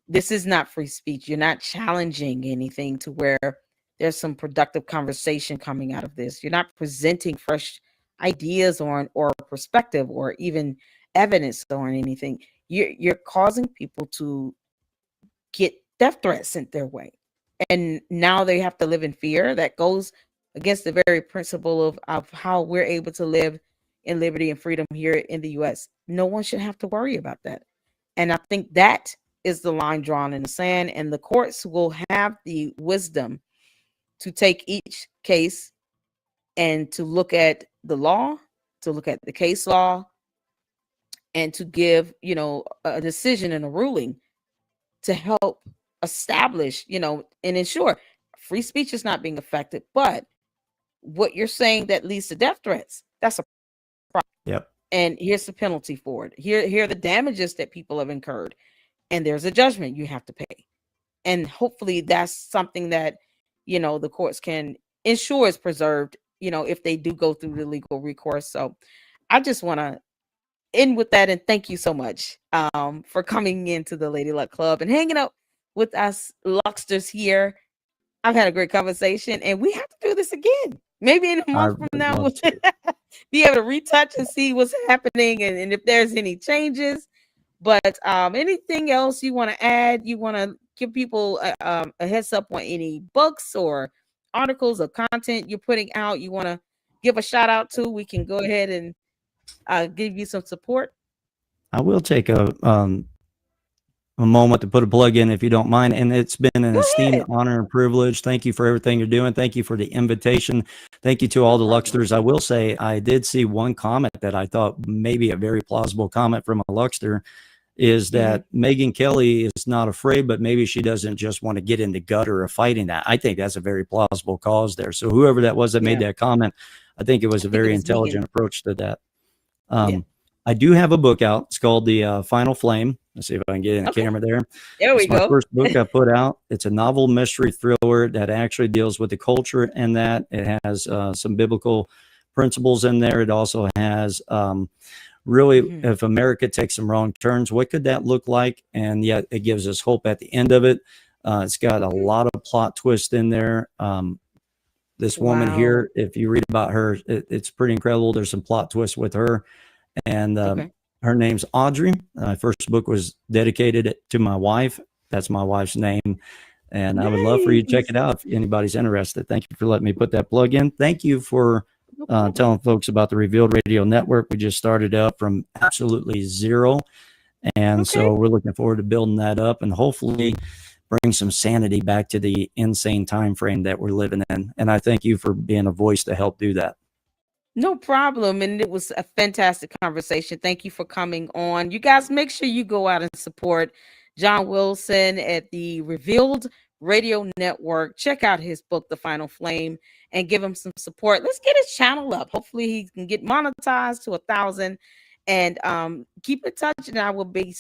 This is not free speech. You're not challenging anything to where there's some productive conversation coming out of this. You're not presenting fresh ideas or perspective or even evidence on anything. You're causing people to get death threats sent their way. And now they have to live in fear. That goes against the very principle of how we're able to live in liberty and freedom here in the US. No one should have to worry about that. And I think that is the line drawn in the sand, and the courts will have the wisdom to take each case and to look at the law, to look at the case law, and to give, a decision and a ruling to help establish, and ensure free speech is not being affected. But what you're saying that leads to death threats, that's a problem. Yep. And here's the penalty for it. Here are the damages that people have incurred. And there's a judgment you have to pay. And hopefully that's something that, the courts can ensure is preserved, if they do go through the legal recourse. So I just want to end with that, and thank you so much for coming into the Lady Luck Club and hanging out with us Lucksters here. I've had a great conversation, and we have to do this again. Maybe in a month from now, we'll be able to retouch and see what's happening and if there's any changes. But anything else you want to add? You want to give people a heads up on any books or articles or content you're putting out? You want to give a shout out to? We can go ahead and give you some support? I will take a moment to put a plug in if you don't mind. And it's been an Go esteemed ahead. honor and privilege. Thank you for everything you're doing. Thank you for the invitation. Thank you to all the Luxters. I will say I did see one comment that I thought maybe a very plausible comment from a Luxter is that Megyn Kelly is not afraid, but maybe she doesn't just want to get in the gutter of fighting that. I think that's a very plausible cause there. So whoever that was that made that comment, I think it was a think it very was intelligent Megyn. approach to that. Yeah. I do have a book out. It's called The Final Flame. Let's see if I can get in the Okay. camera there. There we It's my go. first book I put out. It's a novel mystery thriller that actually deals with the culture, and that it has some biblical principles in there. It also has really, if America takes some wrong turns, what could that look like? And yet it gives us hope at the end of it. It's got a lot of plot twist in there. This woman here, if you read about her, it's pretty incredible. There's some plot twists with her. And her name's Audrey. My first book was dedicated to my wife. That's my wife's name. And I would love for you to check it out if anybody's interested. Thank you for letting me put that plug in. Thank you for telling folks about the Revealed Radio Network. We just started up from absolutely zero. And so we're looking forward to building that up and hopefully bring some sanity back to the insane time frame that we're living in. And I thank you for being a voice to help do that. No problem. And it was a fantastic conversation. Thank you for coming on. You guys, make sure you go out and support John Wilson at the Revealed Radio Network. Check out his book, The Final Flame, and give him some support. Let's get his channel up. Hopefully he can get monetized to 1,000, and keep in touch. And I will be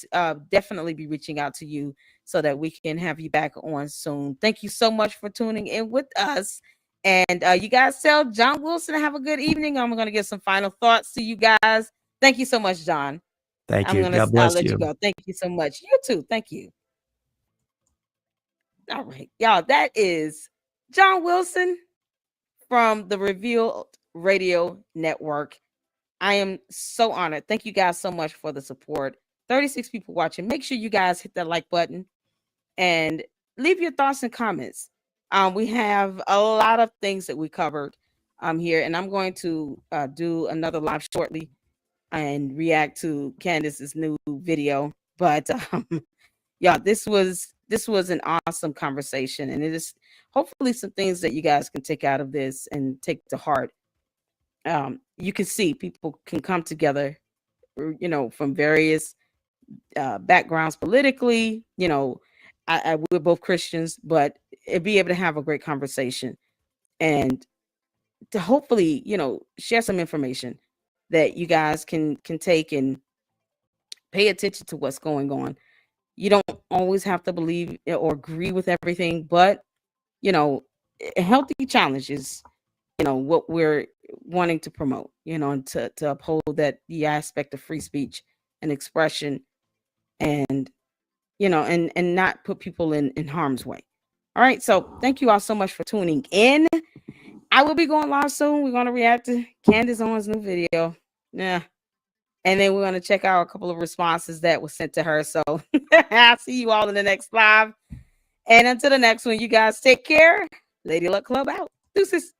definitely be reaching out to you so that we can have you back on soon. Thank you so much for tuning in with us. And you guys tell John Wilson to have a good evening. I'm going to give some final thoughts to you guys. Thank you so much, John. Thank you. I'm going God to bless let you. you go. Thank you so much. You too. Thank you. All right, y'all. That is John Wilson from the Revealed Radio Network. I am so honored. Thank you guys so much for the support. 36 people watching. Make sure you guys hit that like button and leave your thoughts and comments. We have a lot of things that we covered here, and I'm going to do another live shortly and react to Candace's new video. But yeah, this was an awesome conversation, and it is hopefully some things that you guys can take out of this and take to heart. You can see people can come together, from various backgrounds politically. We're both Christians, but be able to have a great conversation and to hopefully, share some information that you guys can take and pay attention to what's going on. You don't always have to believe or agree with everything, but a healthy challenge is, what we're wanting to promote, and to uphold that the aspect of free speech and expression, and and not put people in harm's way. All right. So thank you all so much for tuning in. I will be going live soon. We're going to react to Candace Owens' new video. Yeah. And then we're going to check out a couple of responses that were sent to her. So I'll see you all in the next live. And until the next one, you guys take care. Lady Luck Club out. Deuces.